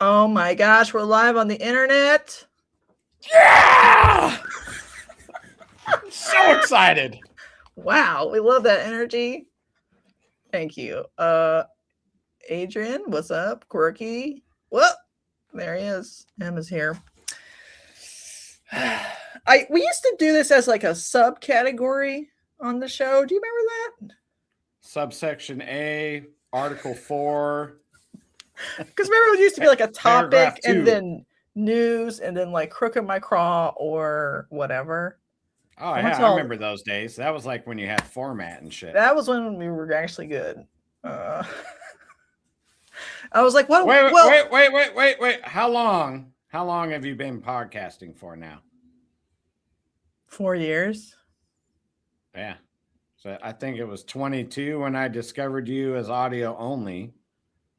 Oh my gosh, we're live on the internet. Yeah! I'm so excited. Wow, we love that energy. Thank you. Adrian, what's up? Quirky. Well, there he is. Emma's here. We used to do this as like a subcategory on the show. Do you remember that? Subsection A, Article 4. Because remember, it used to be like a topic Paragraph 2. and then news and then like crook in my craw or whatever. Oh, yeah, I remember those days. That was like when you had format and shit. That was when we were actually good. I was like, what? Wait. How long have you been podcasting for now? 4 years. Yeah. So I think it was 22 when I discovered you as audio only.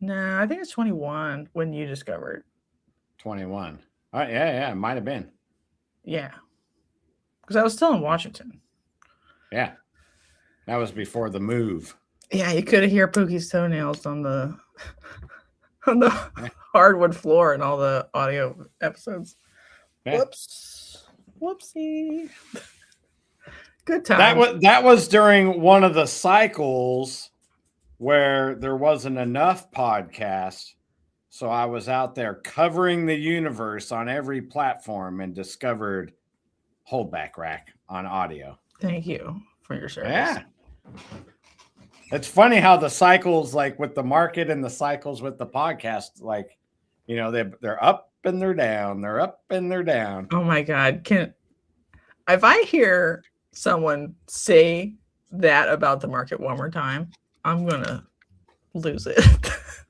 No, I think it's 21 when you discovered. 21. Oh, yeah, it might have been. Yeah. Because I was still in Washington. Yeah. That was before the move. Yeah, you could hear Pookie's toenails on the hardwood floor in all the audio episodes. Yeah. Whoopsie. Good time. That was during one of the cycles where there wasn't enough podcasts. So I was out there covering the universe on every platform and discovered Holdback Rack on audio. Thank you for your service. Yeah. It's funny how the cycles, like with the market and the cycles with the podcast, like, you know, they're up and they're down. They're up and they're down. Oh my God. If I hear someone say that about the market one more time, I'm going to lose it.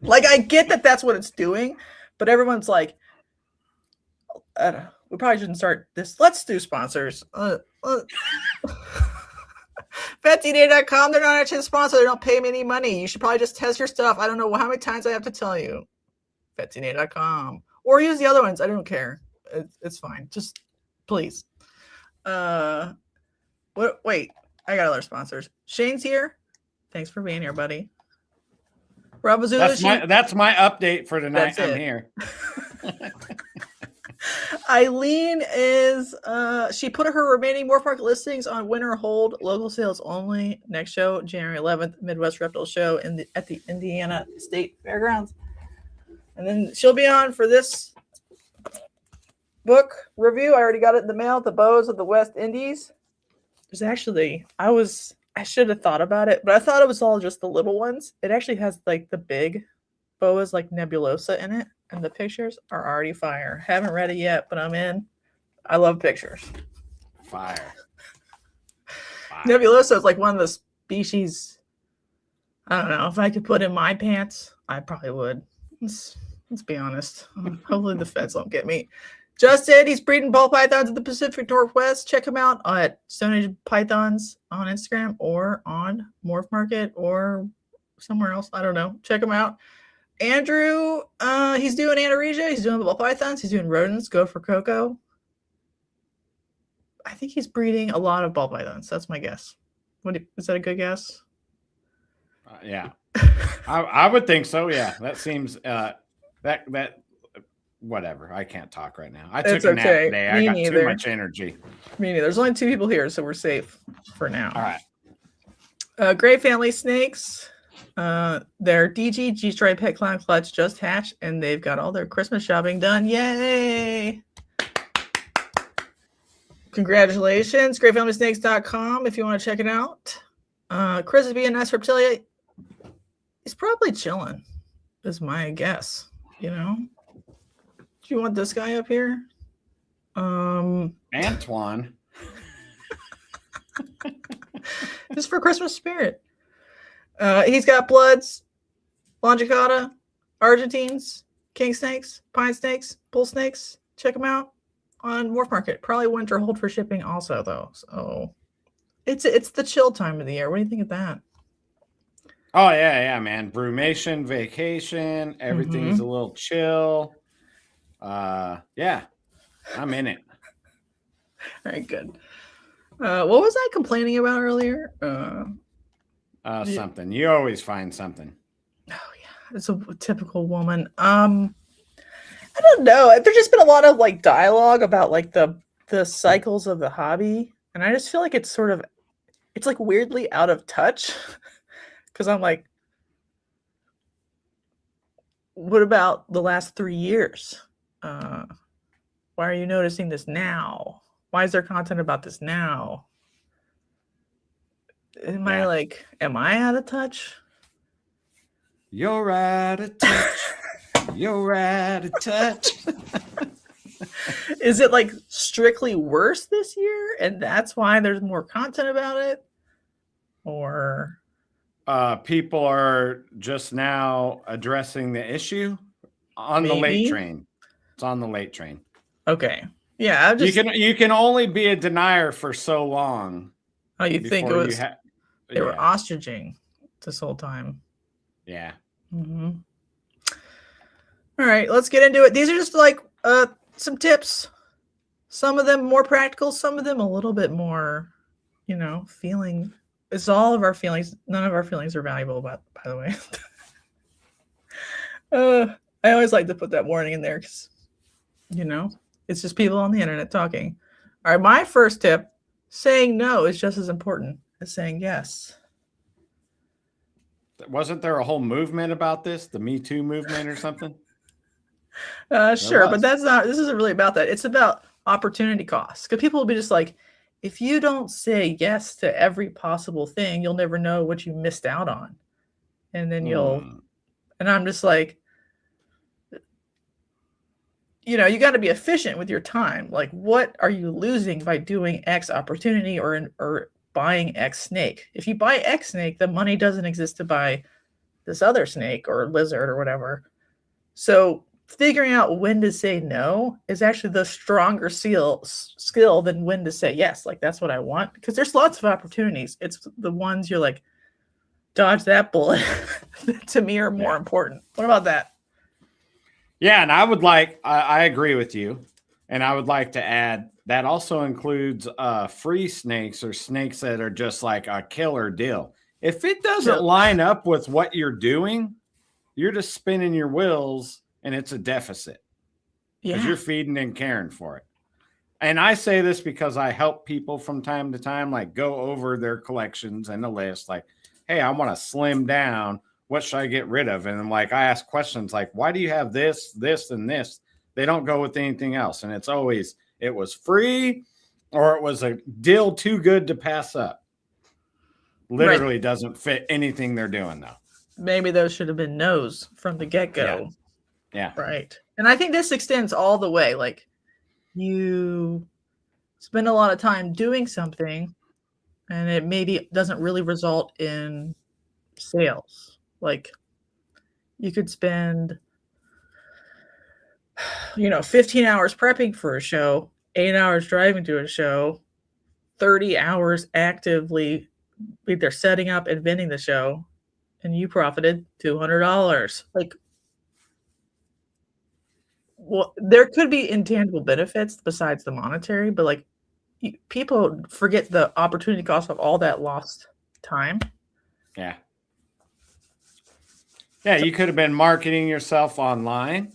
Like, I get that that's what it's doing, but everyone's like, I don't know, we probably shouldn't start this. Let's do sponsors. Vettoday.com, they're not actually a sponsor. They don't pay me any money. You should probably just test your stuff. I don't know how many times I have to tell you. Vettoday.com. Or use the other ones. I don't care. It's fine. Just please. Wait, I got other sponsors. Shane's here. Thanks for being here, buddy. Rob Zulu, that's my update for tonight. I'm here. Eileen is she put her remaining Morph Market listings on winter hold, local sales only. Next show, January 11th, Midwest Reptile Show at the Indiana State Fairgrounds. And then she'll be on for this book review. I already got it in the mail, The Boas of the West Indies. There's actually, I should have thought about it, but I thought it was all just the little ones. It actually has like the big boas like Nebulosa in it, and the pictures are already fire. Haven't read it yet, but I'm in. I love pictures. Fire. Nebulosa is like one of the species. I don't know. If I could put in my pants, I probably would. Let's be honest. Hopefully the feds don't get me. Justin, he's breeding ball pythons in the Pacific Northwest. Check him out at Stoneage Pythons on Instagram or on Morph Market or somewhere else. I don't know. Check him out. Andrew, he's doing Antaresia. He's doing ball pythons. He's doing rodents. Go for Coco. I think he's breeding a lot of ball pythons. That's my guess. Is that a good guess? Yeah, I would think so. Yeah, that seems that. Whatever. I can't talk right now. I took a nap today. I got too much energy. Me neither. There's only 2 people here, so we're safe for now. All right. Great Family Snakes. Their DG G-Stripe Pet Clown Clutch just hatched, and they've got all their Christmas shopping done. Yay! Congratulations. GreatFamilySnakes.com if you want to check it out. Chris is being nice. Reptilia. He's probably chilling, is my guess. You know? Do you want this guy up here? Antoine. Just for Christmas spirit. He's got bloods, longicauda, Argentines, king snakes, pine snakes, bull snakes. Check them out on Morph Market. Probably winter hold for shipping also, though. So it's the chill time of the year. What do you think of that? Oh, yeah, man. Brumation, vacation, everything's a little chill. Yeah, I'm in it. All right, good. What was I complaining about earlier? Something. You always find something. Oh yeah, it's a typical woman. I don't know. There's just been a lot of like dialogue about like the cycles of the hobby, and I just feel like it's sort of it's like weirdly out of touch because I'm like, what about the last 3 years? Why are you noticing this now? Why is there content about this now? Am I out of touch? You're out of touch. You're out of touch. Is it like strictly worse this year and that's why there's more content about it? Or people are just now addressing the issue on the late train. It's on the late train. Okay. Yeah, you can only be a denier for so long. Oh, you think it was they were ostriching this whole time. Yeah. Mm-hmm. All right, let's get into it. These are just like some tips. Some of them more practical, some of them a little bit more, feeling. It's all of our feelings. None of our feelings are valuable, by the way. I always like to put that warning in there because, it's just people on the internet talking. All right, my first tip, saying no is just as important as saying yes. Wasn't there a whole movement about this? The Me Too movement or something? Sure, but this isn't really about that. It's about opportunity costs. Because people will be just like, if you don't say yes to every possible thing, you'll never know what you missed out on. And then and I'm just like, you got to be efficient with your time. Like, what are you losing by doing X opportunity or buying X snake? If you buy X snake, the money doesn't exist to buy this other snake or lizard or whatever. So figuring out when to say no is actually the stronger skill than when to say yes. Like, that's what I want, because there's lots of opportunities. It's the ones you're like, dodge that bullet to me are more important. What about that? Yeah, and I agree with you. And I would like to add that also includes free snakes or snakes that are just like a killer deal. If it doesn't line up with what you're doing, you're just spinning your wheels and it's a deficit because you're feeding and caring for it. And I say this because I help people from time to time, like go over their collections and the list, like, hey, I want to slim down. What should I get rid of? And I'm like, I ask questions like, why do you have this, this, and this? They don't go with anything else. And it's always, it was free or it was a deal too good to pass up. Literally doesn't fit anything they're doing though. Maybe those should have been no's from the get-go. Yeah. Right. And I think this extends all the way. Like, you spend a lot of time doing something and it maybe doesn't really result in sales. Like, you could spend 15 hours prepping for a show, 8 hours driving to a show, 30 hours actively either setting up and vending the show, and you profited $200. Like, well, there could be intangible benefits besides the monetary, but like, people forget the opportunity cost of all that lost time. Yeah. Yeah, you could have been marketing yourself online.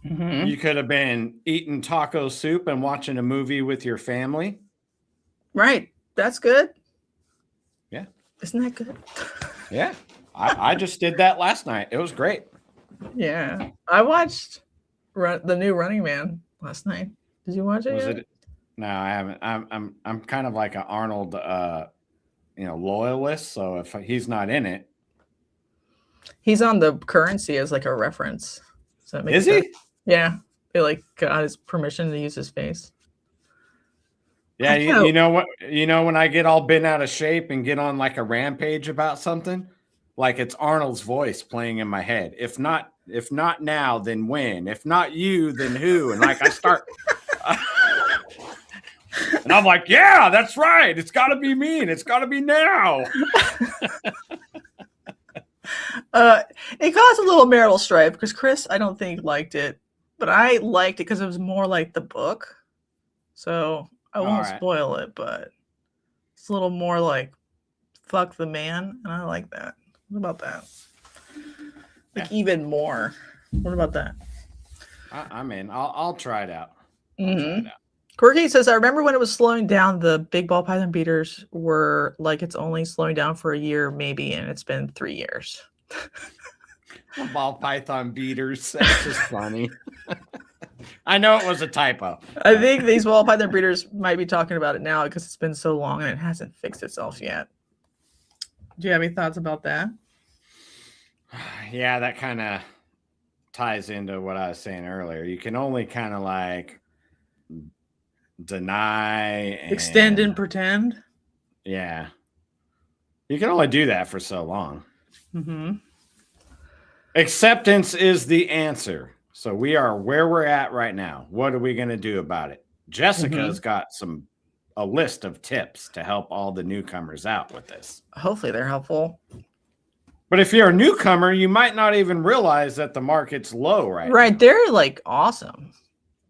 Mm-hmm. You could have been eating taco soup and watching a movie with your family. Right. That's good. Yeah. Isn't that good? Yeah. I just did that last night. It was great. Yeah. I watched the new Running Man last night. Did you watch it yet? No, I haven't. I'm kind of like an Arnold loyalist, so if he's not in it. He's on the currency as like a reference. So is he? Yeah. They like got his permission to use his face. Yeah, you know what? When I get all bent out of shape and get on like a rampage about something, like it's Arnold's voice playing in my head. If not now, then when? If not you, then who? And like I start and I'm like, yeah, that's right. It's got to be me and it's got to be now. It caused a little marital strife because Chris, I don't think, liked it, but I liked it because it was more like the book. So I won't spoil it, but it's a little more like fuck the man, and I like that. What about that? Like even more. What about that? I mean, I'll try it out. Quirky says, I remember when it was slowing down, the big ball python beaters were like it's only slowing down for a year, maybe, and it's been 3 years. Ball python beaters. That's just funny. I know it was a typo. I think these ball python breeders might be talking about it now because it's been so long and it hasn't fixed itself yet. Do you have any thoughts about that? Yeah, that kind of ties into what I was saying earlier. You can only kind of like deny, extend and pretend. Yeah. You can only do that for so long. Mm-hmm. Acceptance is the answer. So we are where we're at right now. What are we going to do about it? Jessica's got a list of tips to help all the newcomers out with this. Hopefully they're helpful. But if you're a newcomer, you might not even realize that the market's low right now. They're like awesome.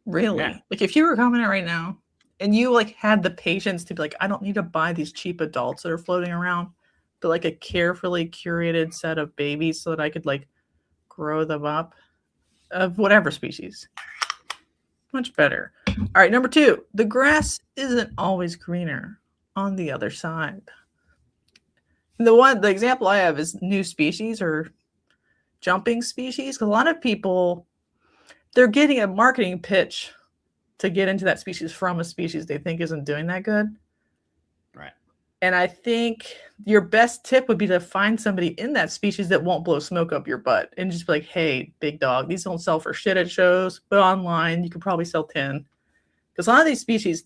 Really. Yeah. Like if you were coming in right now and you like had the patience to be like, I don't need to buy these cheap adults that are floating around, but like a carefully curated set of babies so that I could like grow them up of whatever species. Much better. All right, number 2. The grass isn't always greener on the other side. The example I have is new species or jumping species. Because a lot of people, they're getting a marketing pitch to get into that species from a species they think isn't doing that good. Right. And I think your best tip would be to find somebody in that species that won't blow smoke up your butt and just be like, hey, big dog, these don't sell for shit at shows, but online you could probably sell 10. Because a lot of these species,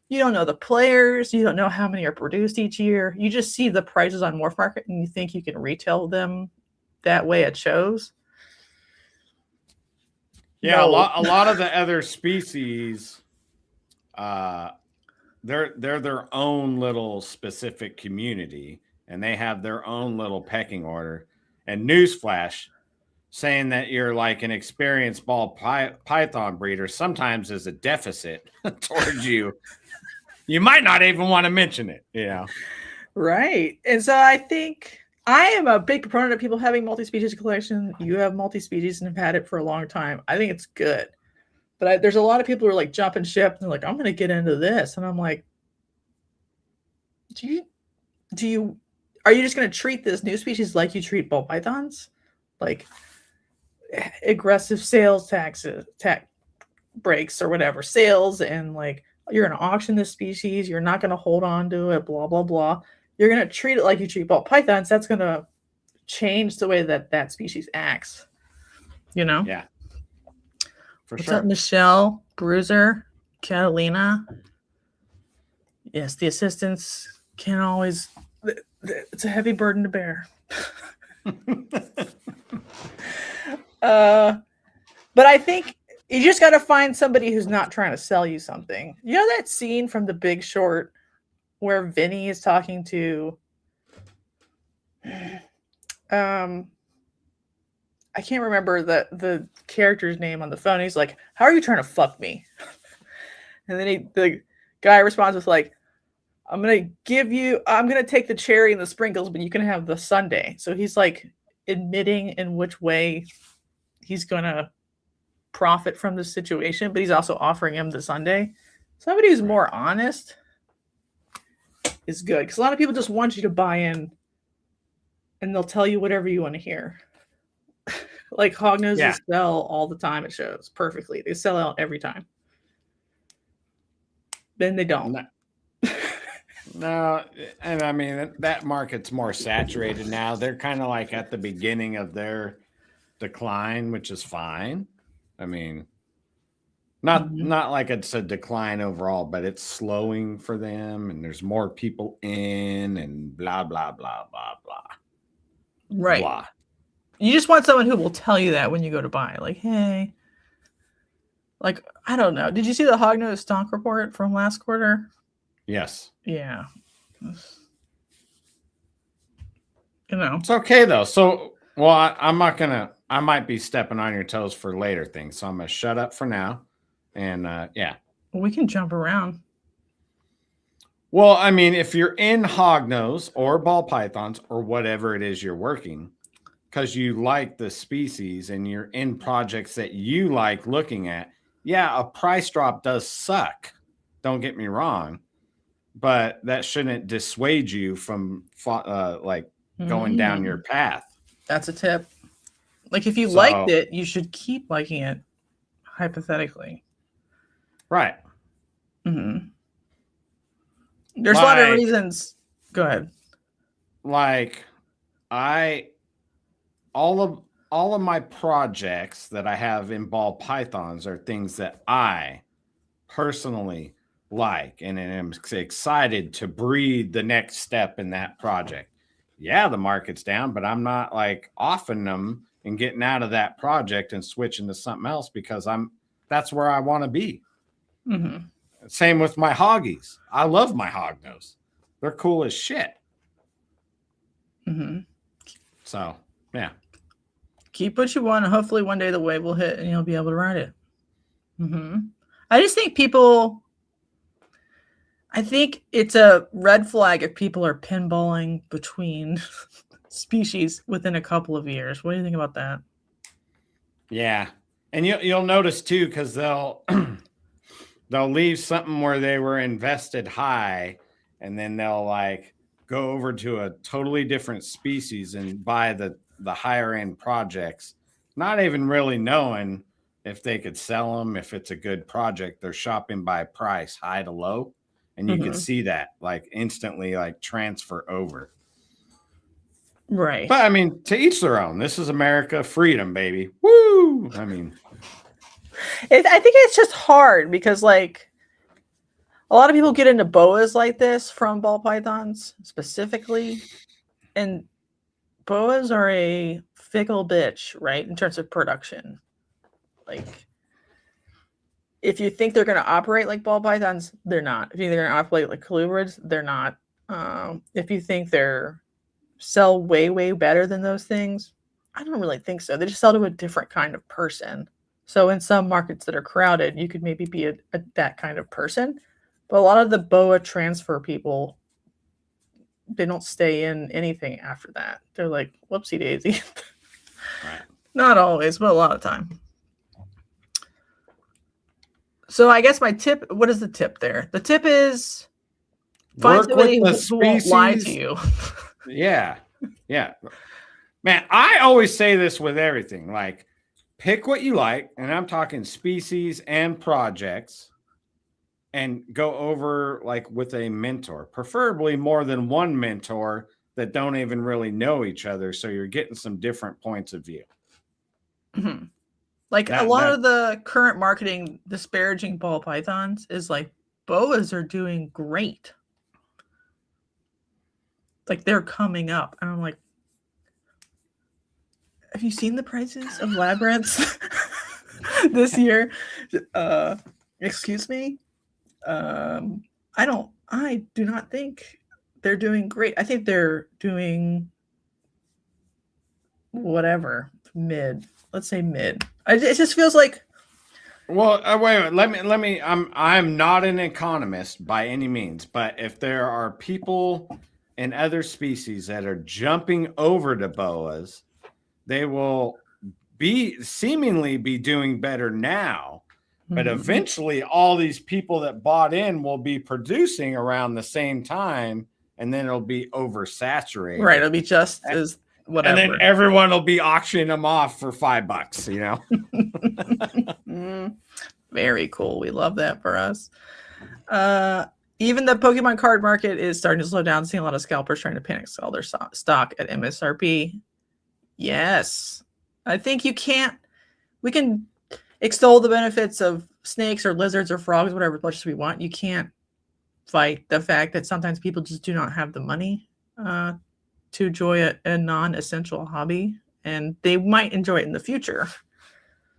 you don't know the players, you don't know how many are produced each year. You just see the prices on Morph Market and you think you can retail them that way at shows. Yeah, no. a lot of the other species, they're their own little specific community, and they have their own little pecking order. And newsflash, saying that you're like an experienced ball python breeder sometimes is a deficit towards you. You might not even want to mention it, Right. And so I think I am a big proponent of people having multi-species collection. You have multi-species and have had it for a long time. I think it's good. But there's a lot of people who are like jumping ship and they're like, I'm going to get into this. And I'm like, are you just going to treat this new species like you treat ball pythons? Like aggressive sales tax breaks or whatever, sales, and like you're going to auction this species. You're not going to hold on to it, blah, blah, blah. You're going to treat it like you treat ball pythons. That's going to change the way that species acts. Yeah. What's up, Michelle, Bruiser, Catalina? Yes, the assistants can't always. It's a heavy burden to bear. But I think you just got to find somebody who's not trying to sell you something. You know that scene from The Big Short where Vinny is talking to I can't remember the character's name on the phone. He's like, how are you trying to fuck me? And then the guy responds with like, I'm going to take the cherry and the sprinkles, but you can have the sundae. So he's like admitting in which way he's going to profit from the situation, but he's also offering him the sundae. Somebody who's more honest is good. Because a lot of people just want you to buy in and they'll tell you whatever you want to hear. Like hognoses sell all the time at shows perfectly. They sell out every time. Then they don't. No, and I mean that market's more saturated now. They're kind of like at the beginning of their decline, which is fine. I mean, not like it's a decline overall, but it's slowing for them, and there's more people in, and blah blah blah blah blah. Right. Blah. You just want someone who will tell you that when you go to buy. Like, hey, like, I don't know. Did you see the hognose stonk report from last quarter? Yes. Yeah. It's okay though. So, well, I'm not gonna. I might be stepping on your toes for later things, so I'm gonna shut up for now. And yeah. Well, we can jump around. Well, I mean, if you're in hognose or ball pythons or whatever it is you're working, because you like the species and you're in projects that you like looking at, yeah, a price drop does suck. Don't get me wrong, but that shouldn't dissuade you from going down your path. That's a tip. Like if you liked it, you should keep liking it, hypothetically. Right. Mm-hmm. There's a lot of reasons. Go ahead. Like all of my projects that I have in ball pythons are things that I personally like and am excited to breed the next step in that project. Yeah, the market's down, but I'm not like offing them and getting out of that project and switching to something else because that's where I want to be. Mm-hmm. Same with my hoggies. I love my hognose. They're cool as shit. Mm-hmm. So, yeah. Keep what you want, and hopefully one day the wave will hit and you'll be able to ride it. Mm-hmm. I just think I think it's a red flag if people are pinballing between species within a couple of years. What do you think about that? Yeah. And you'll notice too, because they'll leave something where they were invested high, and then they'll like go over to a totally different species and buy the higher end projects, not even really knowing if they could sell them, if it's a good project. They're shopping by price, high to low. And you can see that like instantly like transfer over. Right. But I mean, to each their own. This is America, freedom, baby. Woo! I mean, I think it's just hard because like a lot of people get into boas like this from ball pythons specifically. And boas are a fickle bitch, right? In terms of production. Like, if you think they're going to operate like ball pythons, they're not. If you think they're going to operate like colubrids, they're not. If you think they're sell way, way better than those things, I don't really think so. They just sell to a different kind of person. So in some markets that are crowded, you could maybe be that kind of person. But a lot of the boa transfer people, they don't stay in anything after that. They're like, whoopsie daisy. Right. Not always, but a lot of time. So I guess my tip, what is the tip there? The tip is find somebody who won't lie to you. Yeah. Yeah. Man, I always say this with everything. Like, pick what you like, and I'm talking species and projects, and go over like with a mentor, preferably more than one mentor that don't even really know each other. So you're getting some different points of view. Mm-hmm. Like a lot of the current marketing disparaging ball pythons is like boas are doing great. Like they're coming up. And I'm like, have you seen the prices of labyrinths this year? Excuse me. I do not think they're doing great. I think they're doing whatever, mid. Let's say mid. It just feels like. Well, wait. Let me. I'm not an economist by any means, but if there are people in other species that are jumping over to boas, they will seemingly be doing better now. But eventually, all these people that bought in will be producing around the same time, and then it'll be oversaturated. Right, it'll be just as whatever. And then everyone will be auctioning them off for $5, you know? Very cool. We love that for us. Even the Pokemon card market is starting to slow down, seeing a lot of scalpers trying to panic sell their stock at MSRP. Yes. I think we can extol the benefits of snakes or lizards or frogs, whatever, as much as we want. You can't fight the fact that sometimes people just do not have the money to enjoy a non-essential hobby, and they might enjoy it in the future.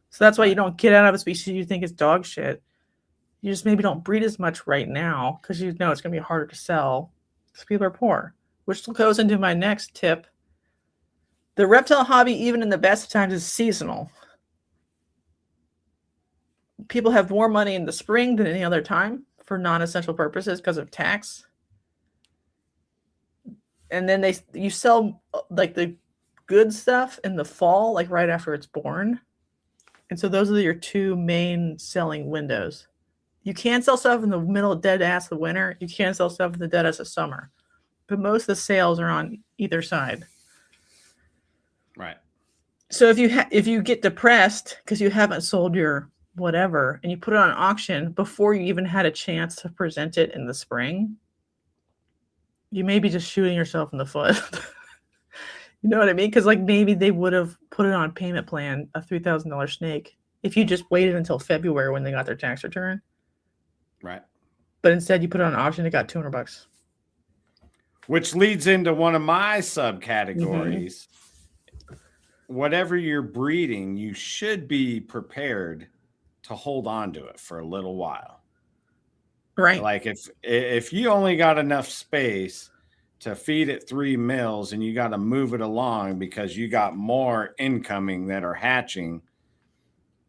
So that's why you don't get out of a species you think is dog shit. You just maybe don't breed as much right now because you know it's going to be harder to sell because people are poor, which goes into my next tip. The reptile hobby, even in the best of times, is seasonal. People have more money in the spring than any other time for non-essential purposes because of tax. And then you sell like the good stuff in the fall, like right after it's born. And so those are your two main selling windows. You can sell stuff in the middle dead ass of winter. You can sell stuff in the dead ass of summer. But most of the sales are on either side. Right. So if you get depressed because you haven't sold your whatever and you put it on auction before you even had a chance to present it in the spring, you may be just shooting yourself in the foot. You know what I mean? Because like maybe they would have put it on payment plan, a $3,000 snake, if you just waited until February when they got their tax return. Right. But instead you put it on auction, it got $200. Which leads into one of my subcategories. Whatever you're breeding, you should be prepared to hold on to it for a little while. Right. Like if you only got enough space to feed it 3 mills and you got to move it along because you got more incoming that are hatching,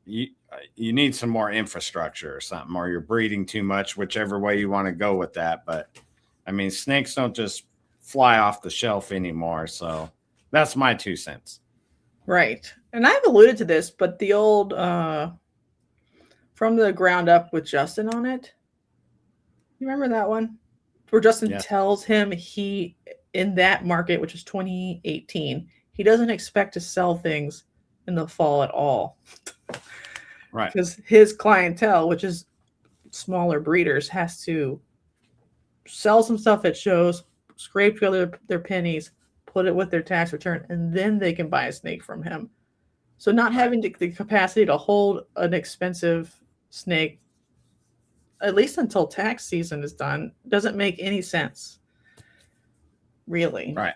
you need some more infrastructure or something, or you're breeding too much, whichever way you want to go with that. But I mean, snakes don't just fly off the shelf anymore. So that's my 2 cents. Right. And I've alluded to this, but the old From the Ground Up with Justin on it. You remember that one? Where Justin tells him he, in that market, which is 2018, he doesn't expect to sell things in the fall at all. Right. Because his clientele, which is smaller breeders, has to sell some stuff at shows, scrape together their pennies, put it with their tax return, and then they can buy a snake from him. So not having the capacity to hold an expensive snake, at least until tax season is done, doesn't make any sense. Really. Right.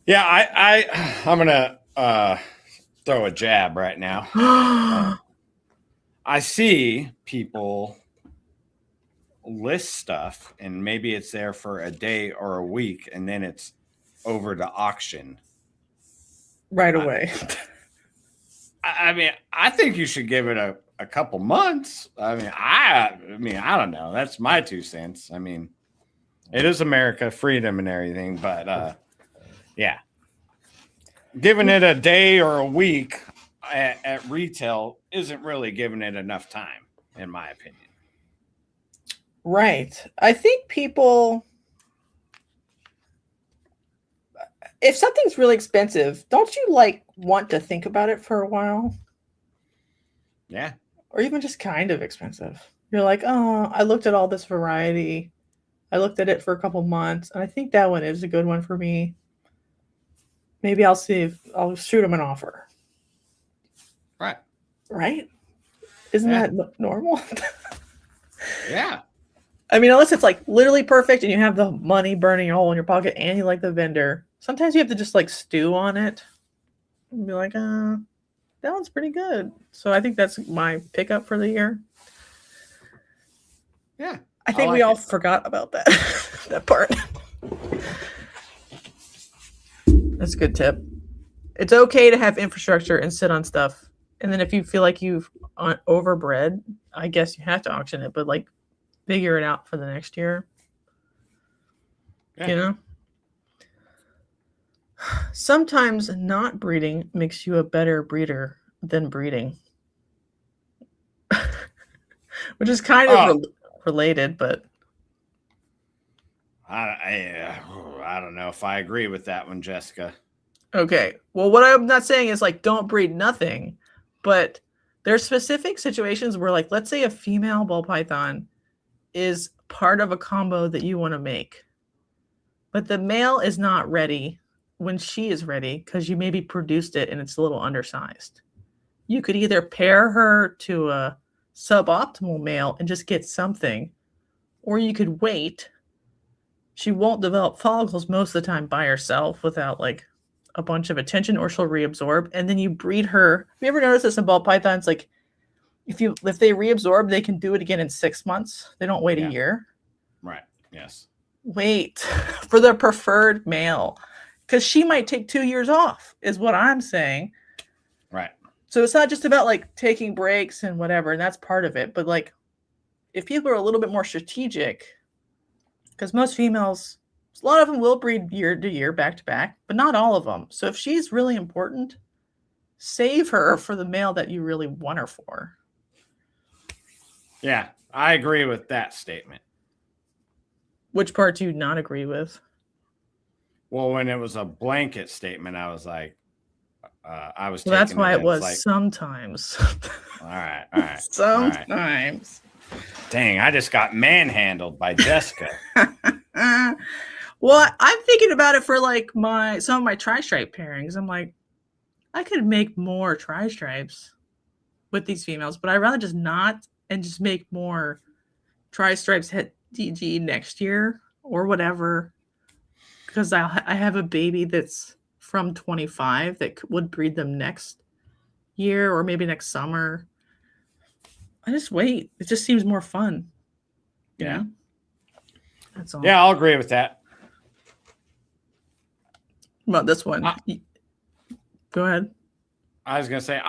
Yeah, I'm gonna throw a jab right now. I see people list stuff and maybe it's there for a day or a week and then it's over to auction right away. I mean, I think you should give it a couple months. I mean, I don't know. That's my 2 cents. I mean, it is America, freedom and everything, but yeah. Giving it a day or a week at retail isn't really giving it enough time, in my opinion. Right. I think people, if something's really expensive, don't you like want to think about it for a while? Yeah. Or even just kind of expensive. You're like, oh, I looked at all this variety. I looked at it for a couple months, and I think that one is a good one for me. Maybe I'll see if I'll shoot them an offer. Right. Right? Isn't that normal? Yeah. I mean, unless it's like literally perfect and you have the money burning a hole in your pocket and you like the vendor, sometimes you have to just like stew on it and be like, that one's pretty good. So I think that's my pickup for the year. Yeah. I think we all forgot about that, that part. That's a good tip. It's okay to have infrastructure and sit on stuff. And then if you feel like you've overbred, I guess you have to auction it, but like figure it out for the next year. Yeah. You know? Sometimes not breeding makes you a better breeder than breeding. Which is kind of related, but I don't know if I agree with that one, Jessica. Okay. Well, what I'm not saying is like don't breed nothing, but there's specific situations where, like, let's say a female ball python is part of a combo that you want to make, but the male is not ready when she is ready because you maybe produced it and it's a little undersized. You could either pair her to a suboptimal male and just get something, or you could wait. She won't develop follicles most of the time by herself without like a bunch of attention, or she'll reabsorb, and then you breed her. Have you ever noticed this in ball pythons? Like if they reabsorb, they can do it again in 6 months. They don't wait a year. Right. Yes. Wait for their preferred male, because she might take 2 years off, is what I'm saying. Right. So it's not just about like taking breaks and whatever, and that's part of it. But like if people are a little bit more strategic, because most females A lot of them will breed year to year, back to back, but not all of them. So if she's really important, save her for the male that you really want her for. Yeah, I agree with that statement. Which part do you not agree with? Well, when it was a blanket statement, I was like, I was. Well, that's why it was like, sometimes. All right. Sometimes. All right. Dang, I just got manhandled by Jessica. Well, I'm thinking about it for like some of my tri-stripe pairings. I'm like, I could make more tri-stripes with these females, but I'd rather just not and just make more tri-stripes het DG next year or whatever. Because I have a baby that's from 25 that would breed them next year or maybe next summer. I just wait. It just seems more fun. You know? That's all. Yeah, I'll agree with that. About this one. Go ahead. I was going to say,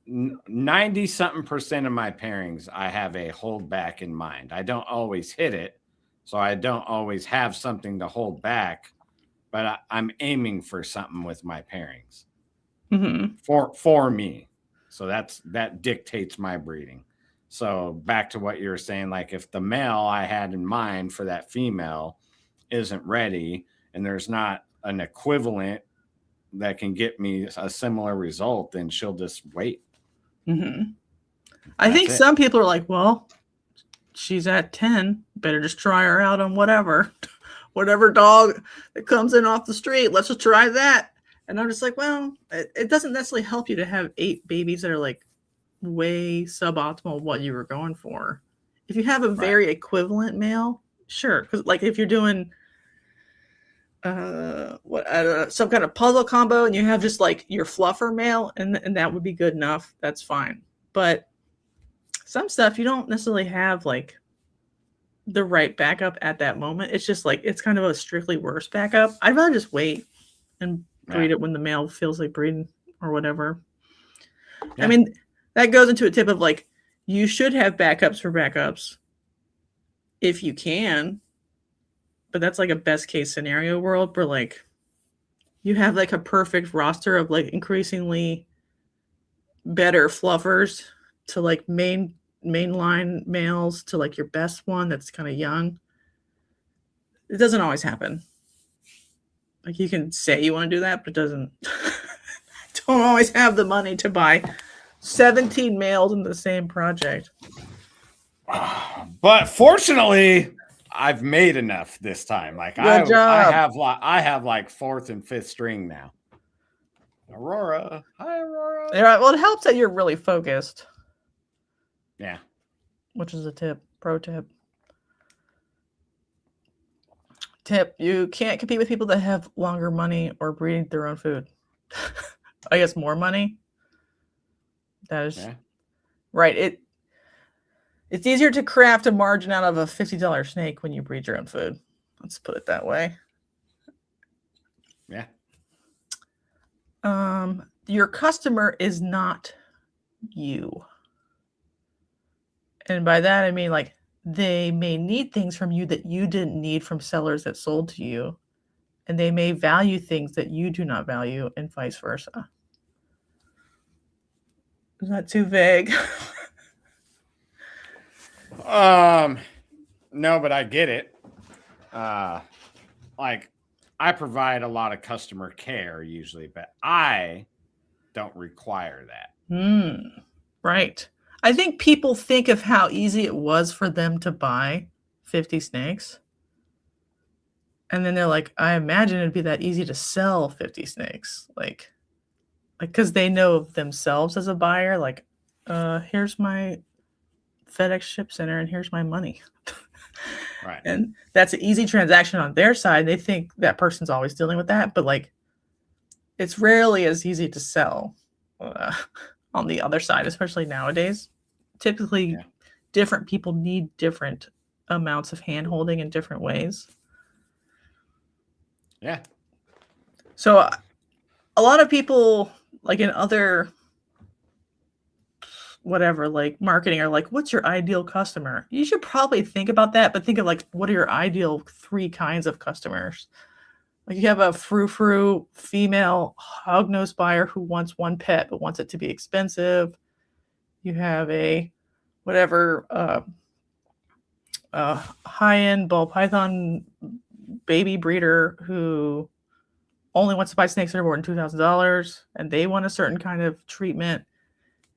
90-something% of my pairings, I have a holdback in mind. I don't always hit it, so I don't always have something to hold back, but I'm aiming for something with my pairings for me. So that dictates my breeding. So back to what you were saying, like if the male I had in mind for that female isn't ready and there's not an equivalent that can get me a similar result, then she'll just wait. I think some people are like, well, she's at 10. Better just try her out on whatever dog that comes in off the street. Let's just try that. And I'm just like, well, it doesn't necessarily help you to have 8 babies that are like way suboptimal what you were going for. If you have a very equivalent male, sure. Because like if you're doing some kind of puzzle combo and you have just like your fluffer male and that would be good enough, that's fine. But some stuff you don't necessarily have like the right backup at that moment. It's just like it's kind of a strictly worse backup. I'd rather just wait and breed it when the male feels like breeding or whatever. I mean, that goes into a tip of like you should have backups for backups if you can. But that's like a best case scenario world where like you have like a perfect roster of like increasingly better fluffers to like mainline males to like your best one that's kind of young. It doesn't always happen. Like you can say you want to do that, but it doesn't. Don't always have the money to buy 17 males in the same project. But fortunately, I've made enough this time. Like I have like 4th and 5th string now. Aurora. Hi, Aurora. Yeah, well, it helps that you're really focused. Yeah. Which is a tip. Pro tip. You can't compete with people that have longer money or breeding their own food. I guess more money. That is right. It's easier to craft a margin out of a $50 snake when you breed your own food. Let's put it that way. Yeah. Your customer is not you. And by that, I mean, like, they may need things from you that you didn't need from sellers that sold to you. And they may value things that you do not value and vice versa. Is that too vague? No, but I get it. Like I provide a lot of customer care usually, but I don't require that. Right. I think people think of how easy it was for them to buy 50 snakes. And then they're like, I imagine it'd be that easy to sell 50 snakes. Like, because they know of themselves as a buyer, like, here's my FedEx ship center and here's my money. Right. And that's an easy transaction on their side. They think that person's always dealing with that, but like it's rarely as easy to sell on the other side, especially nowadays. Typically, different people need different amounts of hand holding in different ways. Yeah. So a lot of people, like in other whatever, like marketing or like, what's your ideal customer? You should probably think about that, but think of like, what are your ideal 3 kinds of customers? Like you have a frou-frou female hog-nosed buyer who wants one pet but wants it to be expensive. You have a whatever high-end ball python baby breeder who only wants to buy snakes that are more than $2,000 and they want a certain kind of treatment.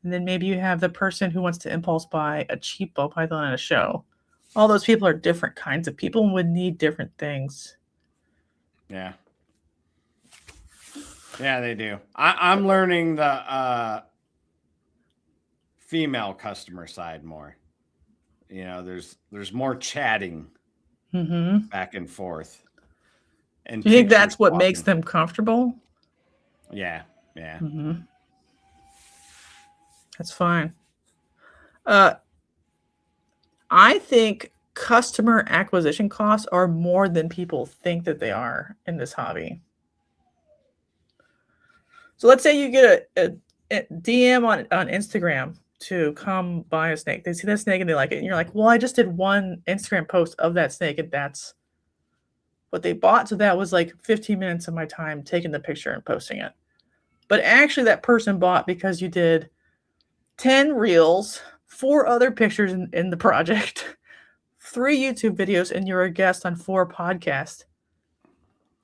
And then maybe you have the person who wants to impulse buy a cheap ball python at a show. All those people are different kinds of people and would need different things. Yeah. Yeah, they do. I'm learning the female customer side more. You know, there's more chatting back and forth. And do you think that's what makes them comfortable? Yeah. Yeah. That's fine. I think customer acquisition costs are more than people think that they are in this hobby. So let's say you get a DM on Instagram to come buy a snake. They see that snake and they like it. And you're like, well, I just did one Instagram post of that snake and that's what they bought. So that was like 15 minutes of my time taking the picture and posting it. But actually that person bought because you did 10 reels, 4 other pictures in the project, 3 YouTube videos, and you're a guest on 4 podcasts.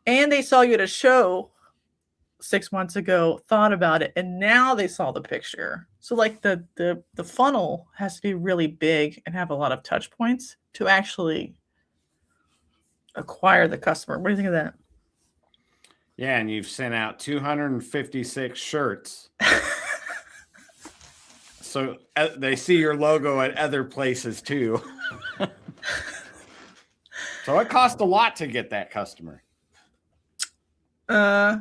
And they saw you at a show 6 months ago, thought about it, and now they saw the picture. So like the funnel has to be really big and have a lot of touch points to actually acquire the customer. What do you think of that? Yeah, and you've sent out 256 shirts. So they see your logo at other places too. So it costs a lot to get that customer. Yeah,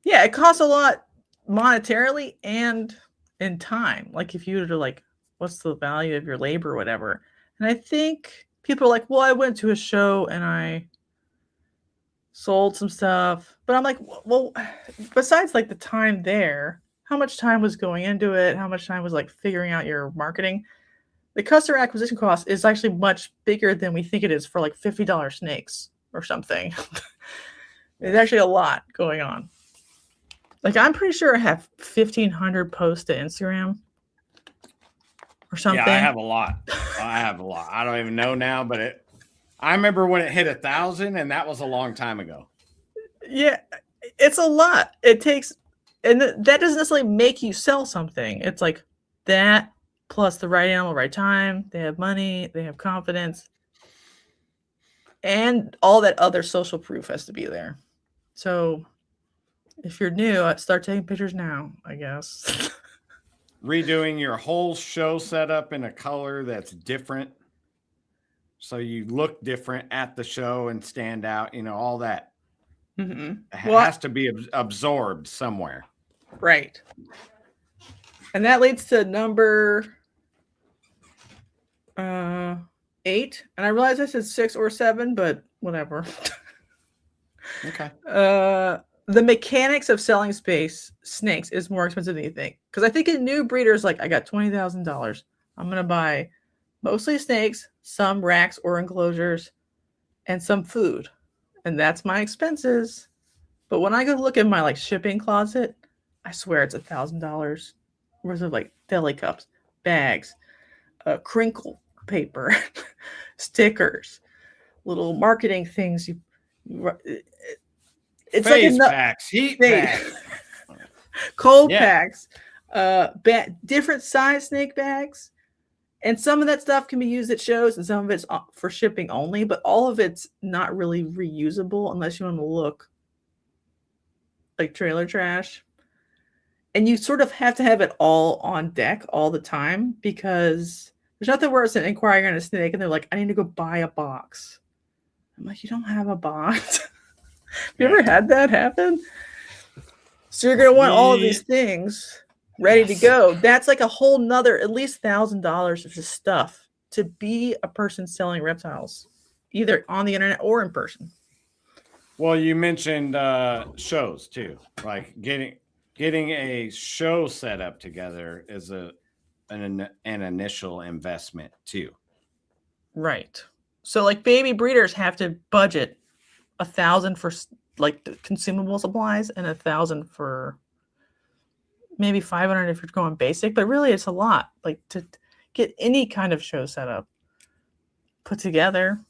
it costs a lot monetarily and in time. Like if you were to like, what's the value of your labor or whatever? And I think people are like, well, I went to a show and I sold some stuff. But I'm like, well, besides like the time there, how much time was going into it? How much time was like figuring out your marketing? The customer acquisition cost is actually much bigger than we think it is for like $50 snakes or something. There's actually a lot going on. Like I'm pretty sure I have 1,500 posts to Instagram or something. Yeah, I have a lot. I don't even know now, but I remember when it hit 1,000, and that was a long time ago. Yeah, it's a lot. It takes, and that doesn't necessarily make you sell something. It's like that plus the right animal, right time. They have money, they have confidence, and all that other social proof has to be there. So if you're new, I'd start taking pictures now, I guess. Redoing your whole show setup in a color that's different, so you look different at the show and stand out. You know, all that. It has to be absorbed somewhere. Right. And that leads to number 8. And I realize I said 6 or 7, but whatever. Okay. The mechanics of selling snakes is more expensive than you think. Because I think a new breeder is like, I got $20,000. I'm going to buy mostly snakes, some racks or enclosures, and some food. And that's my expenses. But when I go look in my like shipping closet, I swear it's $1,000 worth of like deli cups, bags, crinkle paper, stickers, little marketing things. It's Face like packs, heat packs, cold packs, different size snake bags. And some of that stuff can be used at shows and some of it's for shipping only, but all of it's not really reusable unless you want to look like trailer trash. And you sort of have to have it all on deck all the time because there's nothing worse than inquiring on a snake and they're like, I need to go buy a box. I'm like, you don't have a box. Have you ever had that happen? So you're going to want all of these things ready to go. That's like a whole nother, at least $1,000 of just stuff to be a person selling reptiles, either on the internet or in person. Well, you mentioned shows too, like getting a show set up together is an initial investment too. Right. So like baby breeders have to budget 1,000 for like the consumable supplies and 1,000 for maybe 500 if you're going basic, but really it's a lot like to get any kind of show set up put together.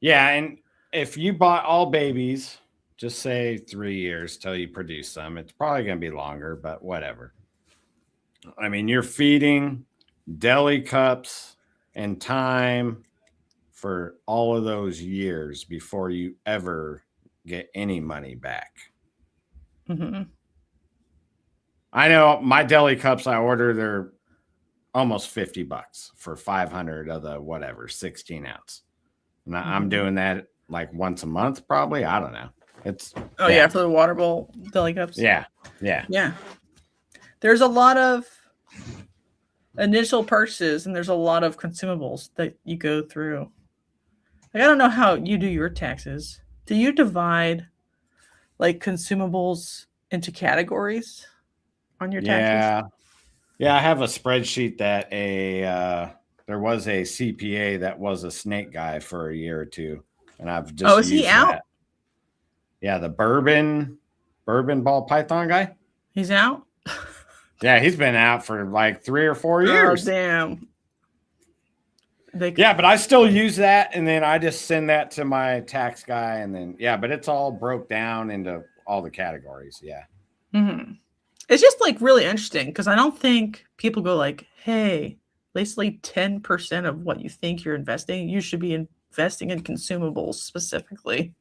Yeah, and if you bought all babies, just say 3 years till you produce them. It's probably going to be longer, but whatever. I mean, you're feeding deli cups and time for all of those years before you ever get any money back. Mm-hmm. I know my deli cups I order, they're almost $50 for 500 of the whatever 16 ounce. And I'm doing that like once a month, probably. I don't know. It's yeah, for the water bowl deli cups. Yeah. There's a lot of initial purchases and there's a lot of consumables that you go through. Like, I don't know how you do your taxes. Do you divide like consumables into categories on your taxes? Yeah, I have a spreadsheet that there was a CPA that was a snake guy for a year or two, and I've just is he out? Yeah, the bourbon ball python guy. He's out. Yeah, he's been out for like 3 or 4 years. Oh, damn. Yeah, but I still use that, and then I just send that to my tax guy, and then but it's all broke down into all the categories. Yeah. Mm-hmm. It's just like really interesting because I don't think people go like, hey, basically 10% of what you think you're investing, you should be investing in consumables specifically.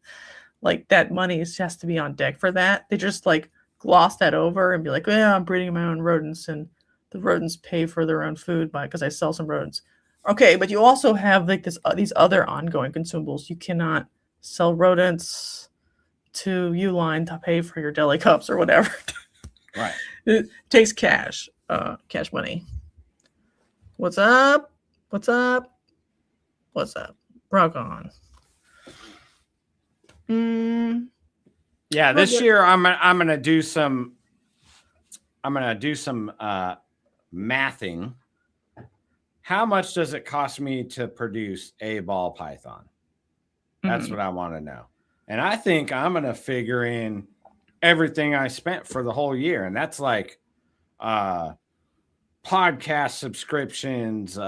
Like that money has to be on deck for that. They just like gloss that over and be like, yeah, I'm breeding my own rodents and the rodents pay for their own food because I sell some rodents. Okay, but you also have like these other ongoing consumables. You cannot sell rodents to Uline to pay for your deli cups or whatever. Right. It takes cash money. What's up? Rock on. Yeah, this year I'm gonna do some mathing. How much does it cost me to produce a ball python? That's what I want to know. And I think I'm gonna figure in everything I spent for the whole year, and that's like podcast subscriptions,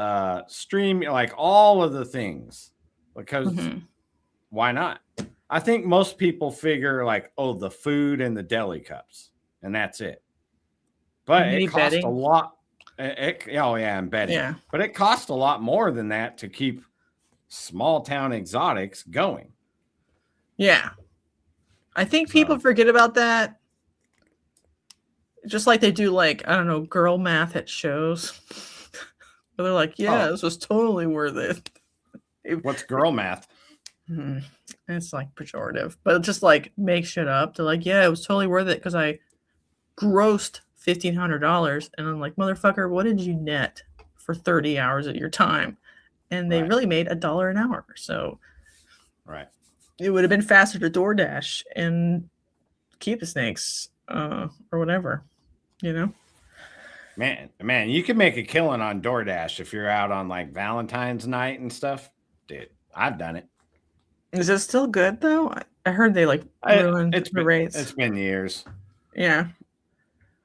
stream, like all of the things, because why not? I think most people figure like, oh, the food and the deli cups, and that's it. But it costs a lot. And bedding. Yeah. But it costs a lot more than that to keep small town Xotics going. Yeah. I think people forget about that. Just like they do, like, I don't know, girl math at shows. But they're like, this was totally worth it. What's girl math? It's like pejorative, but just like make shit up. They're like, it was totally worth it because I grossed $1,500. And I'm like, motherfucker, what did you net for 30 hours of your time? And they really made $1 an hour. So it would have been faster to DoorDash and keep the snakes or whatever, you know? Man, you can make a killing on DoorDash if you're out on like Valentine's night and stuff. Dude, I've done it. Is it still good though? I heard they like ruined the rates. It's been years. Yeah.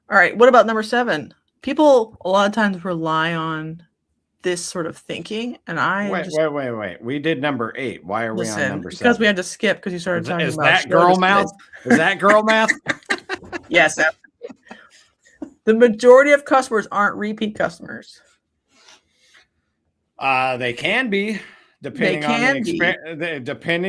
All right. What about number 7? People a lot of times rely on this sort of thinking, and wait. We did number 8. Why are we on number 7? Because we had to skip because you started talking about that girl math. Is that girl math? Yes. The majority of customers aren't repeat customers. They can be. Depending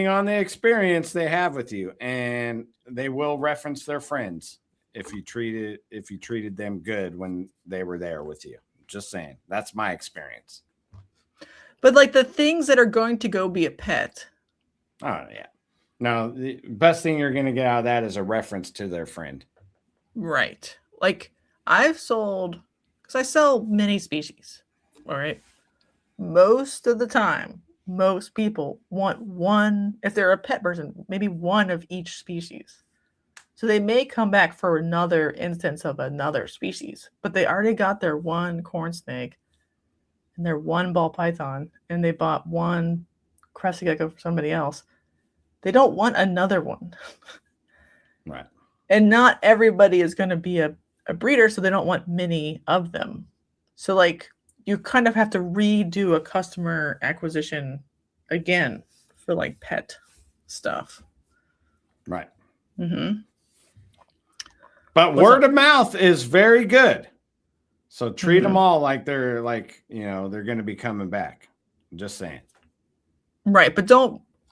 on the experience they have with you, and they will reference their friends if you treated them good when they were there with you. Just saying, that's my experience. But like the things that are going to go be a pet. Oh yeah, no. The best thing you're going to get out of that is a reference to their friend. Right. Like I've sold, because I sell many species. All right. Most of the time. Most people want one, if they're a pet person, maybe one of each species. So they may come back for another instance of another species, but they already got their one corn snake and their one ball python, and they bought one crested gecko for somebody else. They don't want another one. Right. And not everybody is going to be a breeder, so they don't want many of them. So, like, you kind of have to redo a customer acquisition again for, like, pet stuff. Right. Mm-hmm. But word of mouth is very good. So treat them all like they're they're going to be coming back. I'm just saying. Right. But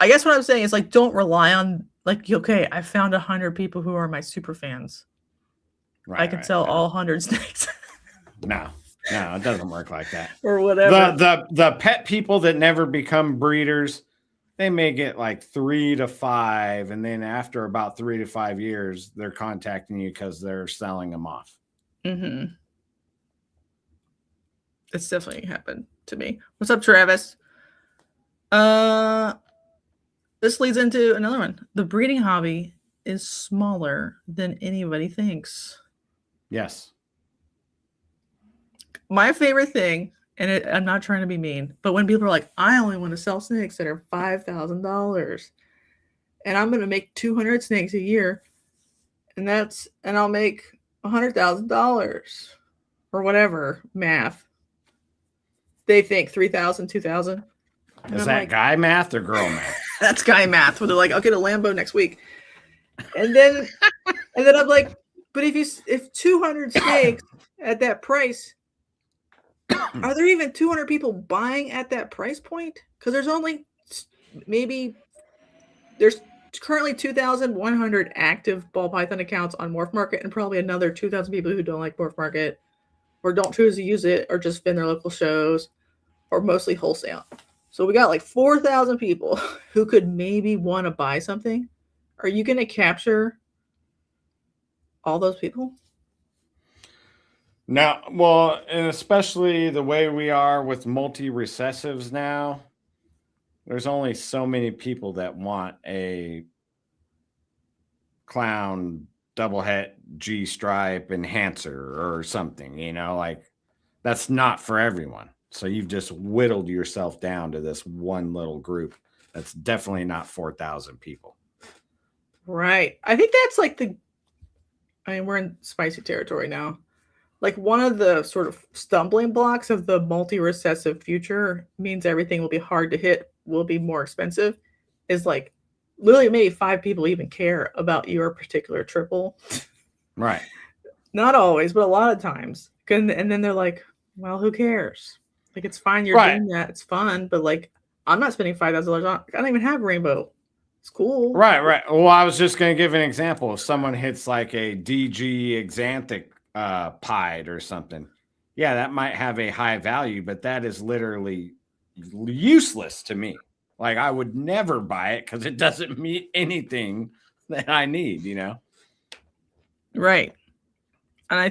I guess what I'm saying is, like, don't rely on, like, okay, I found 100 people who are my super fans. Right. I can sell all 100 snakes. No, it doesn't work like that. Or whatever. The pet people that never become breeders, they may get like 3 to 5, and then after about 3 to 5 years, they're contacting you because they're selling them off. Mm-hmm. It's definitely happened to me. What's up, Travis? This leads into another one. The breeding hobby is smaller than anybody thinks. Yes. My favorite thing, and I'm not trying to be mean, but when people are like, I only want to sell snakes that are $5,000, and I'm going to make 200 snakes a year, and I'll make $100,000 or whatever math. They think 3,000, 2,000. Is that like, guy math or girl math? That's guy math. Where they're like, I'll get a Lambo next week, and then I'm like, but if 200 snakes at that price, are there even 200 people buying at that price point? Because there's currently 2,100 active ball python accounts on Morph Market, and probably another 2,000 people who don't like Morph Market, or don't choose to use it, or just fin their local shows, or mostly wholesale. So we got like 4,000 people who could maybe want to buy something. Are you going to capture all those people? No, well, and especially the way we are with multi-recessives now, there's only so many people that want a clown double het G-stripe enhancer or something, like that's not for everyone. So you've just whittled yourself down to this one little group. That's definitely not 4,000 people. Right. I think that's like we're in spicy territory now. Like one of the sort of stumbling blocks of the multi-recessive future means everything will be hard to hit, will be more expensive, is like literally maybe 5 people even care about your particular triple. Right. Not always, but a lot of times. And then they're like, well, who cares? Like, it's fine. You're doing that. It's fun. But like, I'm not spending $5,000 on, I don't even have rainbow. It's cool. Right. Well, I was just going to give an example. If someone hits like a DG Exanthic pied or something, yeah, that might have a high value, but that is literally useless to me. Like, I would never buy it because it doesn't meet anything that I need, Right. And I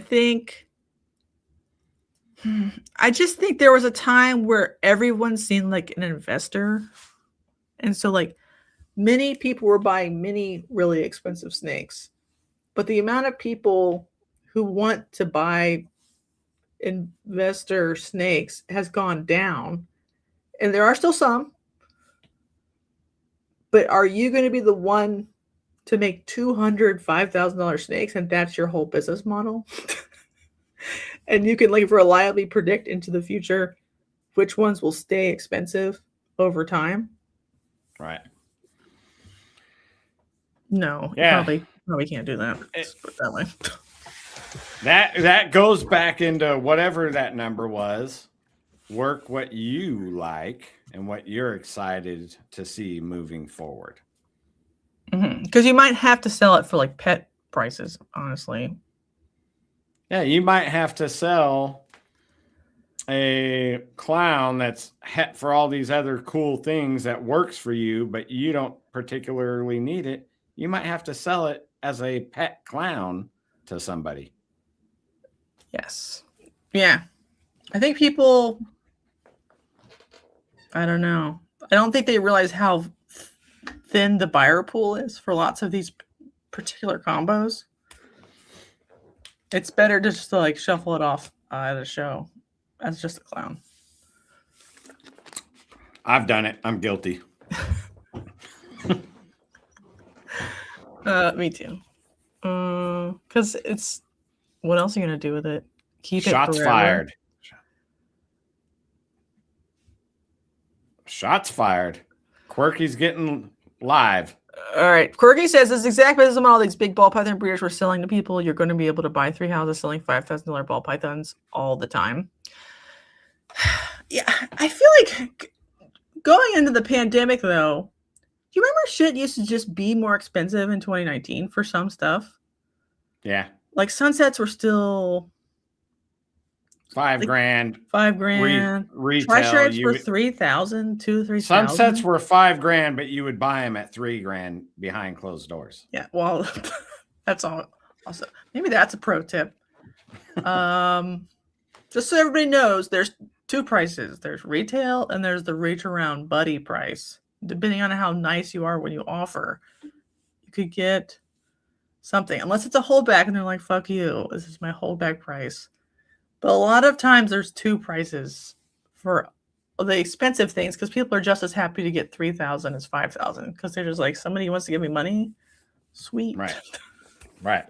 just think there was a time where everyone seemed like an investor. And so like many people were buying many really expensive snakes, but the amount of people who want to buy investor snakes has gone down. And there are still some, but are you going to be the one to make $200, $5,000 snakes and that's your whole business model? And you can like reliably predict into the future which ones will stay expensive over time? Right. No, yeah. probably can't do that. Let's put it that way. That goes back into whatever that number was. Work what you like and what you're excited to see moving forward. Because you might have to sell it for like pet prices, honestly. Yeah, you might have to sell a clown that's for all these other cool things that works for you, but you don't particularly need it. You might have to sell it as a pet clown to somebody. Yes. Yeah. I think people, I don't know. I don't think they realize how thin the buyer pool is for lots of these particular combos, it's better just to like shuffle it off at a show as just a clown. I've done it. I'm guilty. Me too. Because it's what else are you gonna do with it? Keep Shots it fired. Shots fired. Quirky's getting live. All right. Quirky says this is exactly the model these big ball python breeders were selling to people. You're going to be able to buy 3 houses selling $5,000 ball pythons all the time. Yeah, I feel like going into the pandemic, though, do you remember shit used to just be more expensive in 2019 for some stuff? Yeah. Like sunsets were still $5,000. $5,000. Retail. Tri-stripes were 3,000, 2,000, 3,000. Sunsets were $5,000, but you would buy them at $3,000 behind closed doors. Yeah, well, that's all. Also, maybe that's a pro tip. Just so everybody knows, there's 2 prices. There's retail and there's the reach around buddy price. Depending on how nice you are when you offer, you could get something. Unless it's a holdback and they're like, fuck you, this is my holdback price. But a lot of times there's 2 prices for the expensive things because people are just as happy to get 3,000 as 5,000 because they're just like, somebody wants to give me money. Sweet. Right. Right.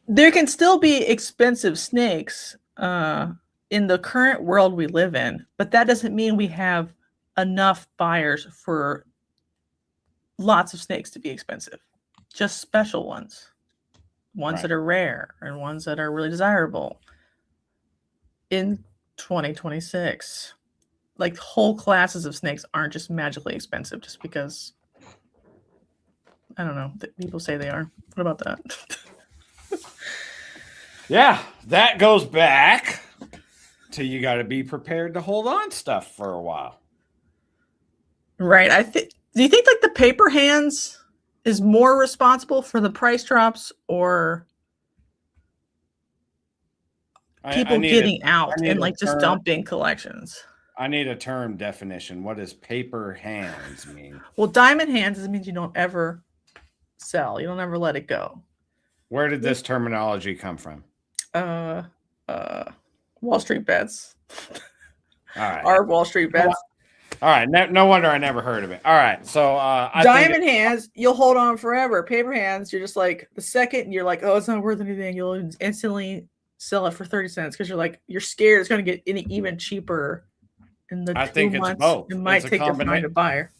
There can still be expensive snakes in the current world we live in, but that doesn't mean we have enough buyers for lots of snakes to be expensive. Just special ones. Ones that are rare and ones that are really desirable in 2026. Like whole classes of snakes aren't just magically expensive just because, I don't know, people say they are. What about that? Yeah, that goes back to you got to be prepared to hold on stuff for a while. Right. Do you think like the paper hands is more responsible for the price drops or people getting out and like just dumping collections? I need a term definition. What does paper hands mean? Well, diamond hands means you don't ever sell. You don't ever let it go. Where did this terminology come from? Wall Street bets. All right. Our Wall Street bets. All right. No wonder I never heard of it. All right. So diamond hands, you'll hold on forever. Paper hands, you're just like the second you're like, oh, it's not worth anything. You'll instantly sell it for 30 cents because you're like, you're scared it's going to get even cheaper in the 2 months. It's both. It might take to find a buyer.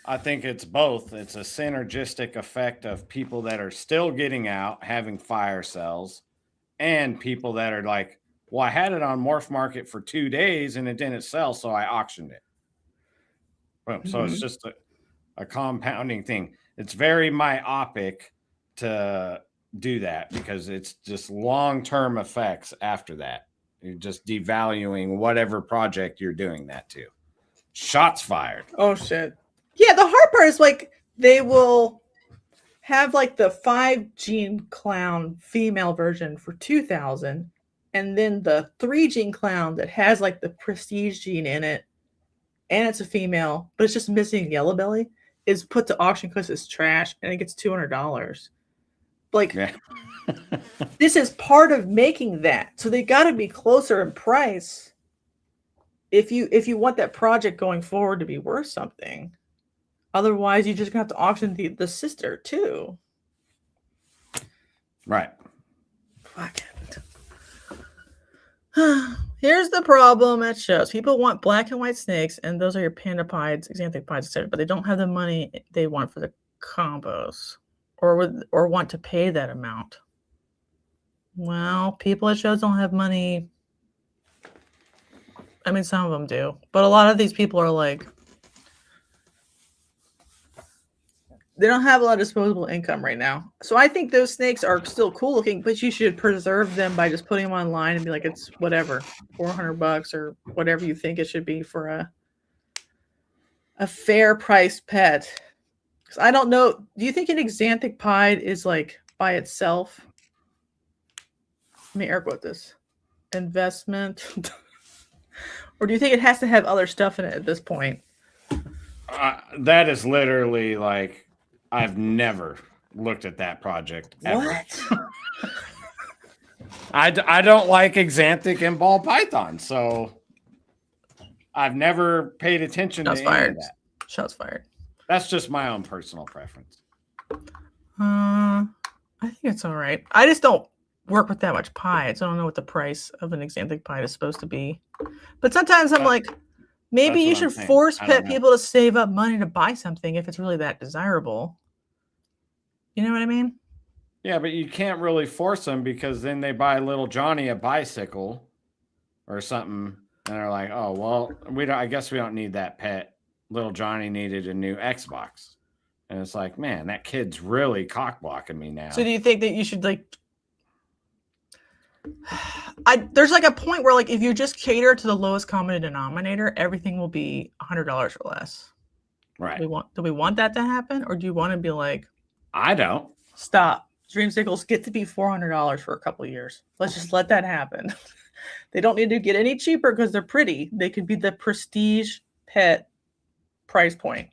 I think it's both. It's a synergistic effect of people that are still getting out, having fire sales, and people that are like, well, I had it on Morph Market for 2 days and it didn't sell, so I auctioned it. Boom. So it's just a compounding thing. It's very myopic to do that because it's just long-term effects after that. You're just devaluing whatever project you're doing that to. Shots fired. Oh, shit. Yeah, the hard part is like they will have like the 5-gene clown female version for 2,000 and then the 3-gene clown that has like the prestige gene in it and it's a female, but it's just missing yellow belly, is put to auction because it's trash and it gets $200. Like, yeah. This is part of making that. So they got to be closer in price if you want that project going forward to be worth something. Otherwise, you just have to auction the sister too. Right. Fuck it. Here's the problem at shows. People want black and white snakes, and those are your panda pieds, xanthic pieds, etc. But they don't have the money they want for the combos, or want to pay that amount. Well, people at shows don't have money. I mean, some of them do, but a lot of these people are like, they don't have a lot of disposable income right now. So I think those snakes are still cool looking, but you should preserve them by just putting them online and be like, it's whatever, $400 or whatever you think it should be for a fair price pet. Because I don't know. Do you think an xanthic pied is like by itself? Let me air quote this. Investment. Or do you think it has to have other stuff in it at this point? That is literally like I've never looked at that project ever. What? I don't like Xanthic and ball python, so I've never paid attention Shots to any fired. of that. Shots fired. That's just my own personal preference. I think it's all right. I just don't work with that much pie. So I don't know what the price of an Xanthic pie is supposed to be. But sometimes I'm like, maybe you should force pet people to save up money to buy something if it's really that desirable. You know what I mean? Yeah, but you can't really force them because then they buy little Johnny a bicycle or something, and they're like, "Oh, well, we don't. I guess we don't need that pet. Little Johnny needed a new Xbox," and it's like, man, that kid's really cock blocking me now. So do you think that you should like? There's like a point where like if you just cater to the lowest common denominator, everything will be $100 or less. Right? Do we want that to happen, or do you want to be like, I don't. Stop. Dreamsicles get to be $400 for a couple of years. Let's just let that happen. They don't need to get any cheaper because they're pretty. They could be the prestige pet price point.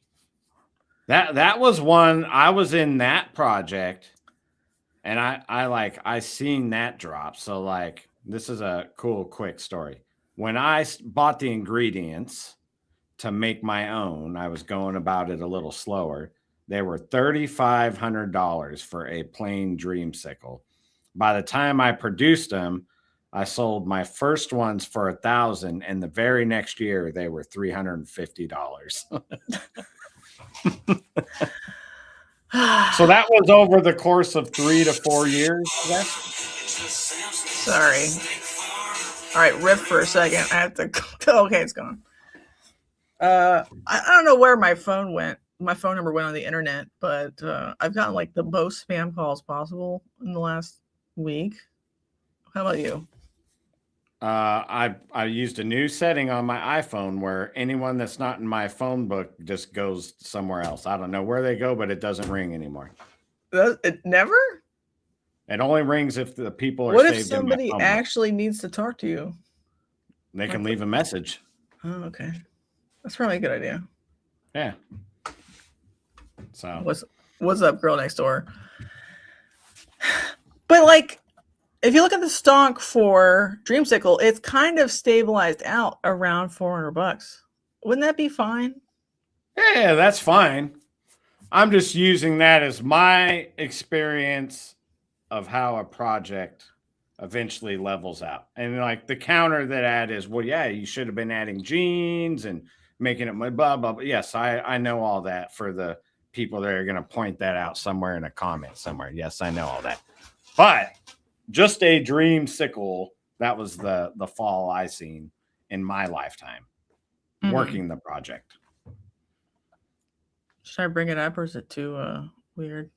That was one. I was in that project, and I seen that drop. So like, this is a cool, quick story. When I bought the ingredients to make my own, I was going about it a little slower. They were $3,500 for a plain dreamsicle. By the time I produced them, I sold my first ones for $1,000, and the very next year they were $350. So that was over the course of 3 to 4 years. Sorry. All right, riff for a second. I have to. Okay, it's gone. I don't know where my phone went. My phone number went on the internet, but I've gotten like the most spam calls possible in the last week. How about you? I used a new setting on my iPhone where anyone that's not in my phone book just goes somewhere else. I don't know where they go, but it doesn't ring anymore. It never? It only rings if the people are what saved if somebody in my phone actually needs to talk to you? They can leave a message. Oh, okay. That's probably a good idea. Yeah. So what's up, girl next door? But like, if you look at the stock for Dreamsicle, it's kind of stabilized out around $400. Wouldn't that be fine? Yeah, that's fine. I'm just using that as my experience of how a project eventually levels out. And like the counter that ad is, well, yeah, you should have been adding jeans and making it blah, blah, blah. Yes, I know all that for the people that are going to point that out somewhere in a comment somewhere. Yes, I know all that. But just a dreamsicle, that was the fall I seen in my lifetime working the project. Should I bring it up or is it too weird?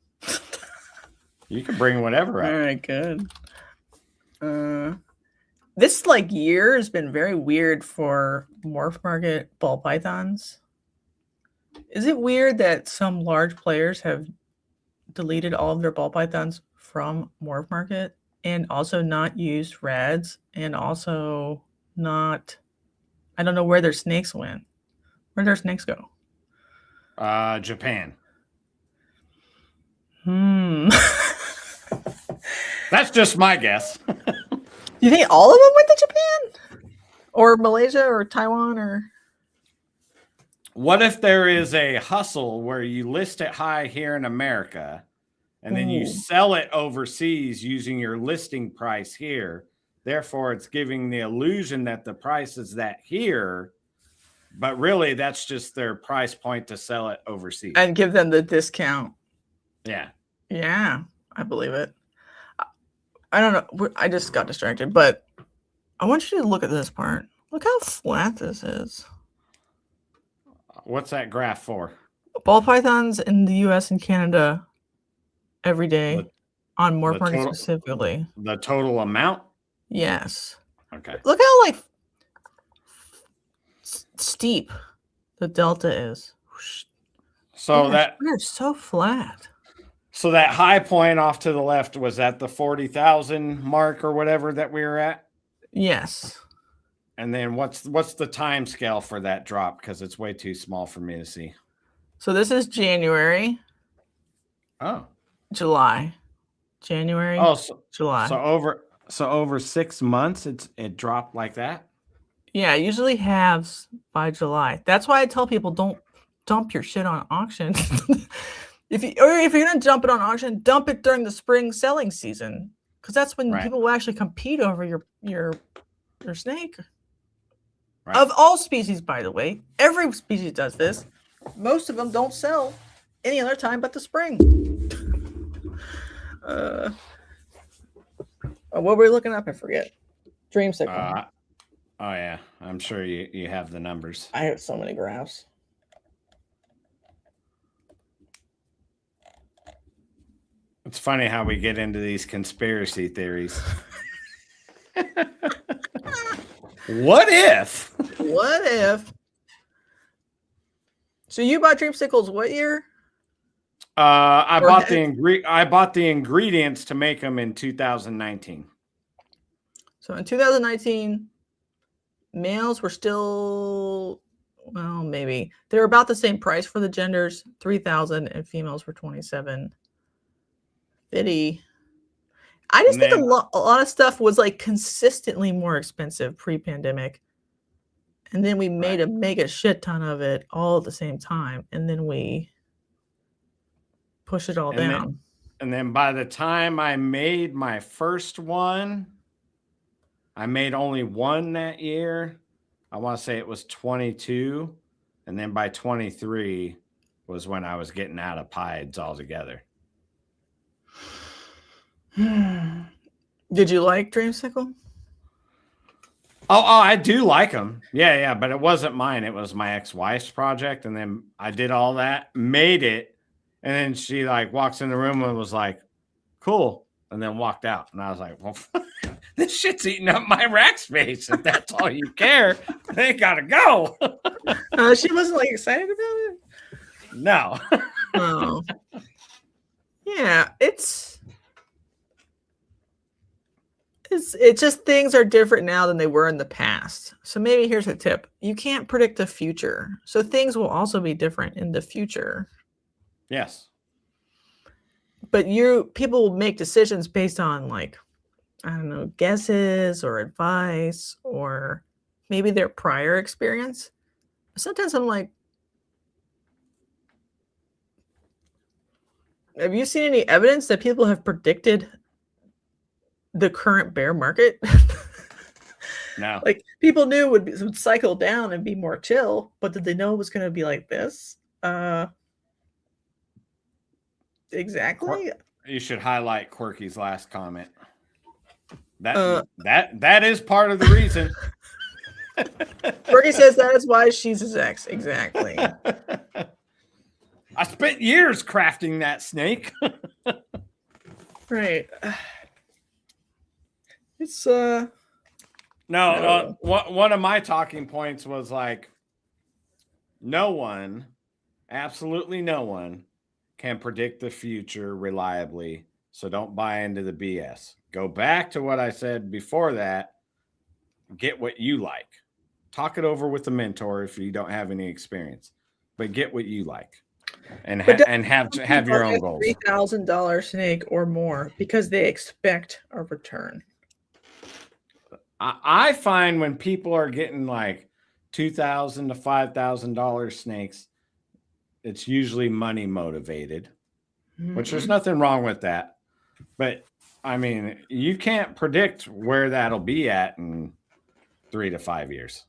You can bring whatever up. All right, good. This like year has been very weird for Morph Market ball pythons. Is it weird that some large players have deleted all of their ball pythons from Morph Market and also not used rads and also not, I don't know where their snakes went. Where did their snakes go? Japan. That's just my guess. You think all of them went to Japan? Or Malaysia or Taiwan or? What if there is a hustle where you list it high here in America and then you sell it overseas using your listing price here? Therefore, it's giving the illusion that the price is that here, but really that's just their price point to sell it overseas. And give them the discount. Yeah. Yeah, I believe it. I don't know. I just got distracted, but I want you to look at this part. Look how flat this is. What's that graph for? Ball pythons in the U.S. and Canada every day on Morph Market specifically. The total amount? Yes. Okay. Look how like steep the delta is. So they're so flat. So that high point off to the left was at the 40,000 mark or whatever that we were at? Yes. And then what's the time scale for that drop? Because it's way too small for me to see. So this is January. Oh. July, January. Oh, July. So over 6 months, it dropped like that. Yeah, it usually halves by July. That's why I tell people don't dump your shit on auction. if you're gonna dump it on auction, dump it during the spring selling season, because that's when people will actually compete over your snake. Right. Of all species, by the way, every species does this. Most of them don't sell any other time but the spring. What were we looking up? I forget. Dreamsicle. Oh yeah, I'm sure you have the numbers. I have so many graphs. It's funny how we get into these conspiracy theories. What if? What if? So you bought dreamsicles what year? I bought the ingredients to make them in 2019. So in 2019, males were still, well, maybe they were about the same price for the genders, 3,000, and females were 2,750. I just think a lot of stuff was like consistently more expensive pre-pandemic, and then we made a mega shit ton of it all at the same time, and then we push it all down. And then by the time I made my first one, I made only one that year. I want to say it was 22. And then by 23 was when I was getting out of pieds altogether. Did you like Dreamsicle? Oh, I do like them. Yeah. But it wasn't mine. It was my ex-wife's project. And then I did all that, made it. And then she like walks in the room and was like, cool. And then walked out. And I was like, well, this shit's eating up my rack space. If that's all you care, they gotta go. She wasn't like excited about it? No. Oh. Yeah, it's just things are different now than they were in the past. So maybe here's a tip. You can't predict the future. So things will also be different in the future. Yes. But people will make decisions based on like, I don't know, guesses or advice or maybe their prior experience. Sometimes I'm like, have you seen any evidence that people have predicted the current bear market? No. Like people knew it would cycle down and be more chill, but did they know it was going to be like this? Exactly. You should highlight Quirky's last comment. That is part of the reason. Quirky says that is why she's his ex. Exactly. I spent years crafting that snake. Right. It's no. One of my talking points was like, no one, absolutely no one, can predict the future reliably. So don't buy into the BS. Go back to what I said before that. Get what you like. Talk it over with a mentor if you don't have any experience, but get what you like, and have your own goals. $3,000 snake or more because they expect a return. I find when people are getting like $2,000 to $5,000 snakes, it's usually money motivated, which there's nothing wrong with that. But I mean, you can't predict where that'll be at in 3 to 5 years.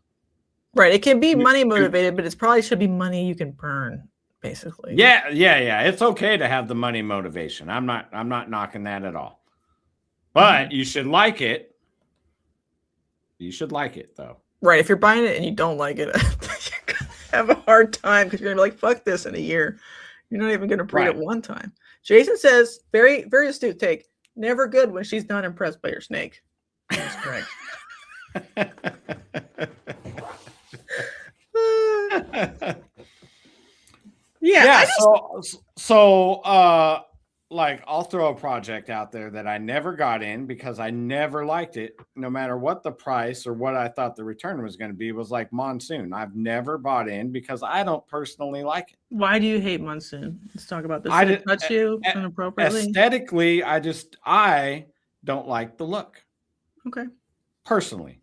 Right. It can be money motivated, but it probably should be money you can burn, basically. Yeah. It's okay to have the money motivation. I'm not knocking that at all. But you should like it. You should like it though. Right. If you're buying it and you don't like it, you're gonna have a hard time because you're gonna be like, fuck this in a year. You're not even gonna breed it one time. Jason says, very, very astute take. Never good when she's not impressed by your snake. That's correct. So like I'll throw a project out there that I never got in because I never liked it, no matter what the price or what I thought the return was going to be, was like monsoon. I've never bought in because I don't personally like it. Why do you hate monsoon? Let's talk about this. I Did it did, touch you inappropriately? aesthetically, I don't like the look. Okay. Personally.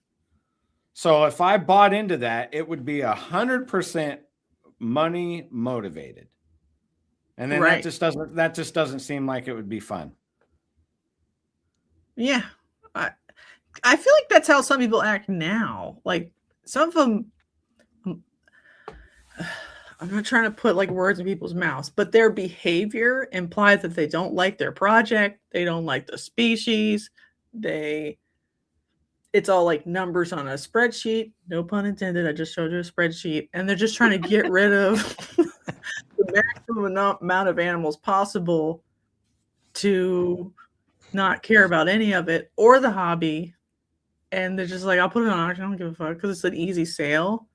So if I bought into that, it would be 100% money motivated. And then Right. that just doesn't seem like it would be fun. Yeah. I feel like that's how some people act now. Like some of them, I'm not trying to put like words in people's mouths, but their behavior implies that they don't like their project, they don't like the species, it's all like numbers on a spreadsheet. No pun intended. I just showed you a spreadsheet. And they're just trying to get rid of the maximum amount of animals possible to not care about any of it or the hobby. And they're just like, I'll put it on auction. I don't give a fuck because it's an easy sale.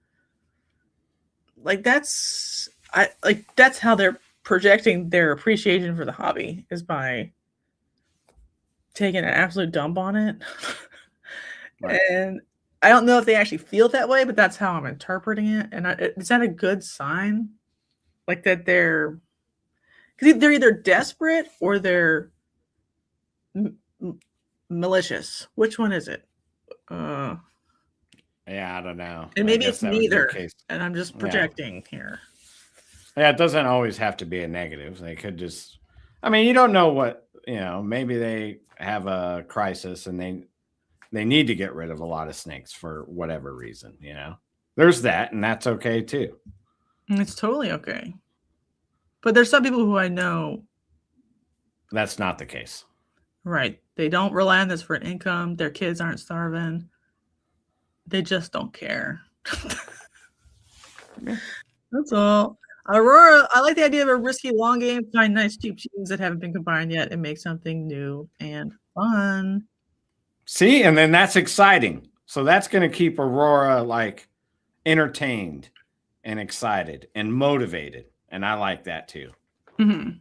Like that's how they're projecting their appreciation for the hobby, is by taking an absolute dump on it. Right. And I don't know if they actually feel that way, but that's how I'm interpreting it. And is that a good sign? Like that because they're either desperate or they're malicious. Which one is it? Yeah, I don't know. And maybe it's neither. And I'm just projecting here. Yeah, it doesn't always have to be a negative. They could just, I mean, you don't know what, maybe they have a crisis and they need to get rid of a lot of snakes for whatever reason, There's that, and that's okay too. And it's totally okay. But there's some people who I know that's not the case. Right. They don't rely on this for income. Their kids aren't starving. They just don't care. That's all. Aurora, I like the idea of a risky long game. Find nice cheap genes that haven't been combined yet and make something new and fun. See, and then that's exciting. So that's going to keep Aurora like entertained and excited and motivated. And I like that too. Mm-hmm.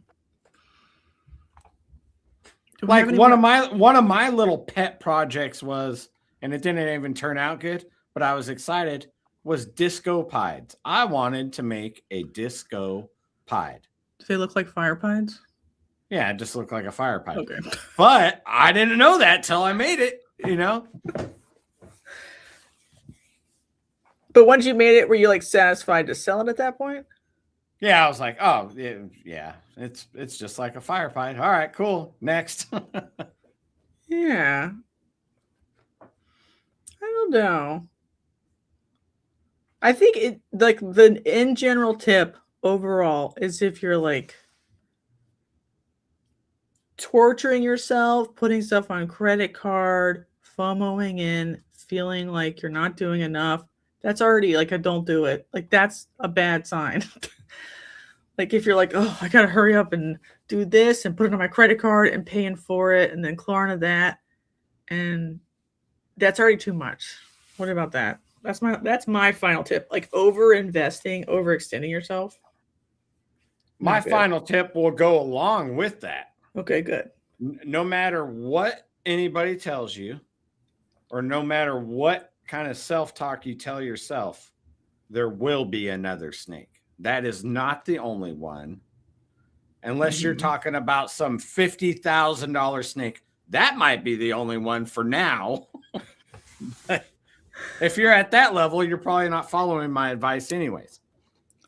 Like one of my little pet projects was, and it didn't even turn out good, but I was excited, was disco pieds. I wanted to make a disco pied. Do they look like fire pieds? Yeah, it just looked like a fire pipe. Okay. But I didn't know that till I made it, But once you made it, were you like satisfied to sell it at that point? Yeah, I was like, oh, yeah, it's just like a fire pipe. All right, cool. Next. Yeah. I don't know. I think it like the in general tip overall is if you're like torturing yourself, putting stuff on credit card, FOMOing in, feeling like you're not doing enough, that's already like a don't do it. Like that's a bad sign. Like if you're like, oh, I gotta hurry up and do this and put it on my credit card and paying for it and then Klarna that, and that's already too much. What about that? That's my final tip. Like over investing, overextending yourself. My final tip will go along with that. Okay, good. No matter what anybody tells you, or no matter what kind of self-talk you tell yourself, there will be another snake. That is not the only one. Unless you're talking about some $50,000 snake. That might be the only one for now. But if you're at that level, you're probably not following my advice anyways.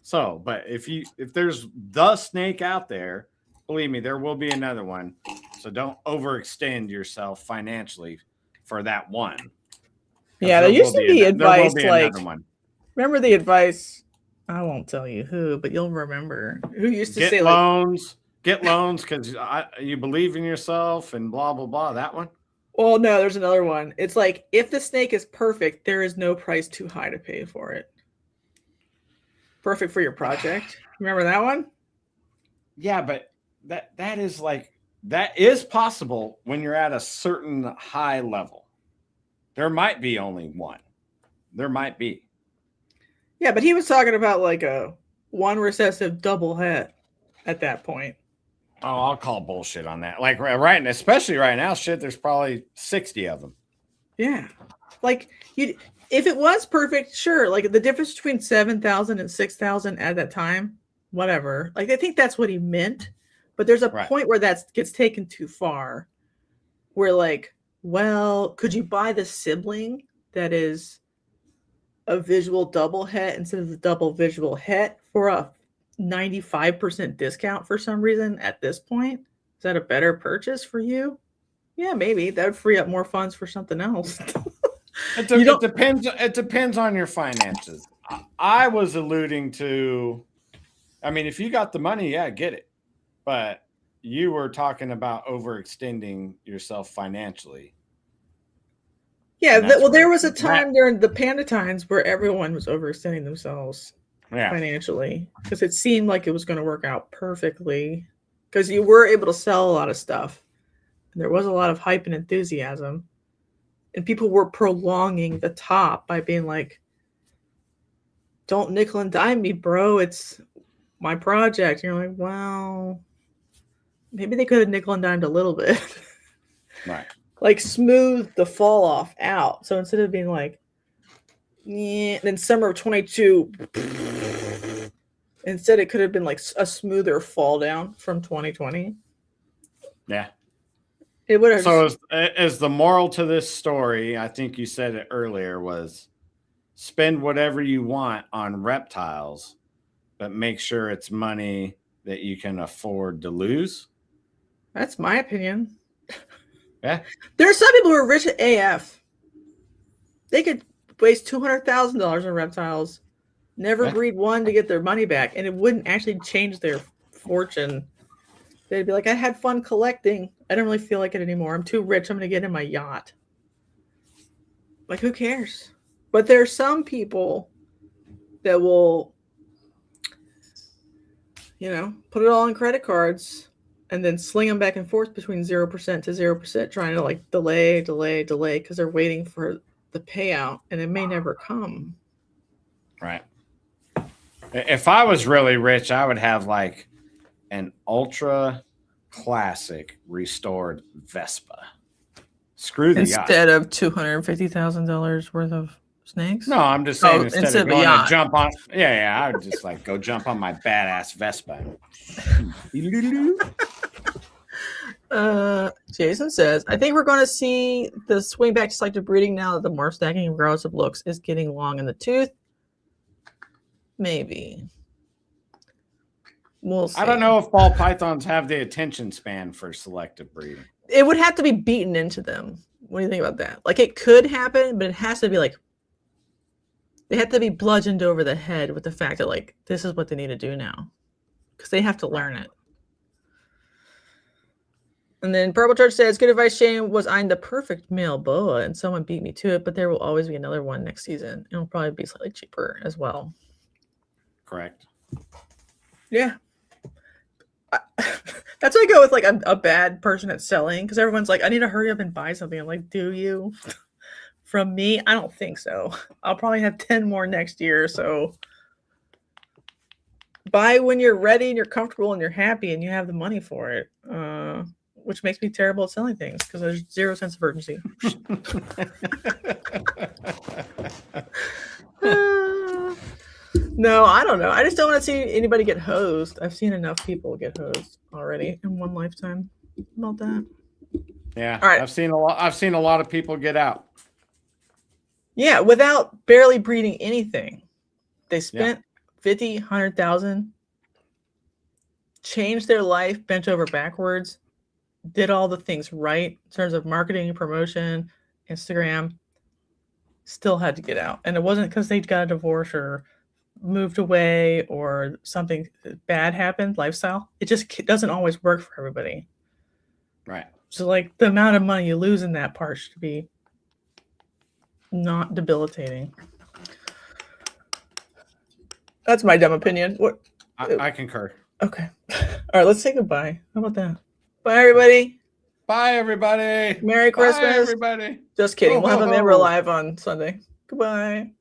So, but if there's the snake out there, believe me, there will be another one. So don't overextend yourself financially for that one. Yeah, there used to be advice like, remember the advice? I won't tell you who, but you'll remember who used to say loans, get loans because you believe in yourself and blah, blah, blah. That one. Well, no, there's another one. It's like, if the snake is perfect, there is no price too high to pay for it. Perfect for your project. Remember that one? Yeah, but that is possible when you're at a certain high level. There might be only one. There might be. Yeah, but he was talking about like a one recessive double het at that point. Oh, I'll call bullshit on that. Like right, especially right now, shit. There's probably 60 of them. Yeah, like if it was perfect, sure. Like the difference between 7,000 and 6,000 at that time, whatever. Like I think that's what he meant, but there's a point where that gets taken too far. Where like, well, could you buy the sibling that is a visual double het instead of the double visual het for a 95% discount for some reason at this point? Is that a better purchase for you? Yeah, maybe that would free up more funds for something else. It depends. It depends on your finances. I was alluding to, I mean, if you got the money, yeah, get it. But you were talking about overextending yourself financially. Yeah, well, there was a time during the Panda times where everyone was overextending themselves financially because it seemed like it was going to work out perfectly because you were able to sell a lot of stuff. And there was a lot of hype and enthusiasm. And people were prolonging the top by being like, don't nickel and dime me, bro. It's my project. And you're like, well, maybe they could have nickel and dimed a little bit. Right. Like smooth the fall off out. So instead of being like, yeah, then summer of 22, instead it could have been like a smoother fall down from 2020. Yeah. It would have. So as the moral to this story, I think you said it earlier, was spend whatever you want on reptiles, but make sure it's money that you can afford to lose. That's my opinion. Yeah. There are some people who are rich at AF. They could waste $200,000 on reptiles, never breed one to get their money back, and it wouldn't actually change their fortune. They'd be like, I had fun collecting. I don't really feel like it anymore. I'm too rich. I'm going to get in my yacht. Like, who cares? But there are some people that will, put it all on credit cards and then sling them back and forth between 0% to 0%, trying to like delay because they're waiting for the payout and it may never come. Right. If I was really rich, I would have like an ultra classic restored Vespa. Screw the yacht. Instead of $250,000 worth of snakes? No, I'm just saying instead of going to jump on. Yeah, I would just like go jump on my badass Vespa. Jason says, I think we're going to see the swing back to selective breeding now that the more stacking regardless of looks is getting long in the tooth. Maybe. We'll see. I don't know if ball pythons have the attention span for selective breeding. It would have to be beaten into them. What do you think about that? Like it could happen, but it has to be like they have to be bludgeoned over the head with the fact that like this is what they need to do now. Because they have to learn it. And then Purple Church says, good advice, Shane. Was I'm the perfect male boa and someone beat me to it, but there will always be another one next season. It'll probably be slightly cheaper as well. Correct. Yeah. That's why I go with like a bad person at selling because everyone's like, I need to hurry up and buy something. I'm like, do you? From me? I don't think so. I'll probably have 10 more next year. So buy when you're ready and you're comfortable and you're happy and you have the money for it. Which makes me terrible at selling things because there's zero sense of urgency. No, I don't know. I just don't want to see anybody get hosed. I've seen enough people get hosed already in one lifetime. About that. Yeah. All right. I've seen a lot of people get out. Yeah, without barely breeding anything. They spent 50, 100,000, changed their life, bent over backwards, did all the things right in terms of marketing, promotion, Instagram, still had to get out. And it wasn't because they got a divorce or moved away or something bad happened, lifestyle. It just doesn't always work for everybody. Right. So like the amount of money you lose in that part should be not debilitating. That's my dumb opinion. What? I concur. Okay. All right, let's say goodbye. How about that? Bye, everybody. Bye, everybody. Merry Christmas. Bye, everybody. Just kidding. Ho, We'll have ho, a member ho. live on Sunday. Goodbye.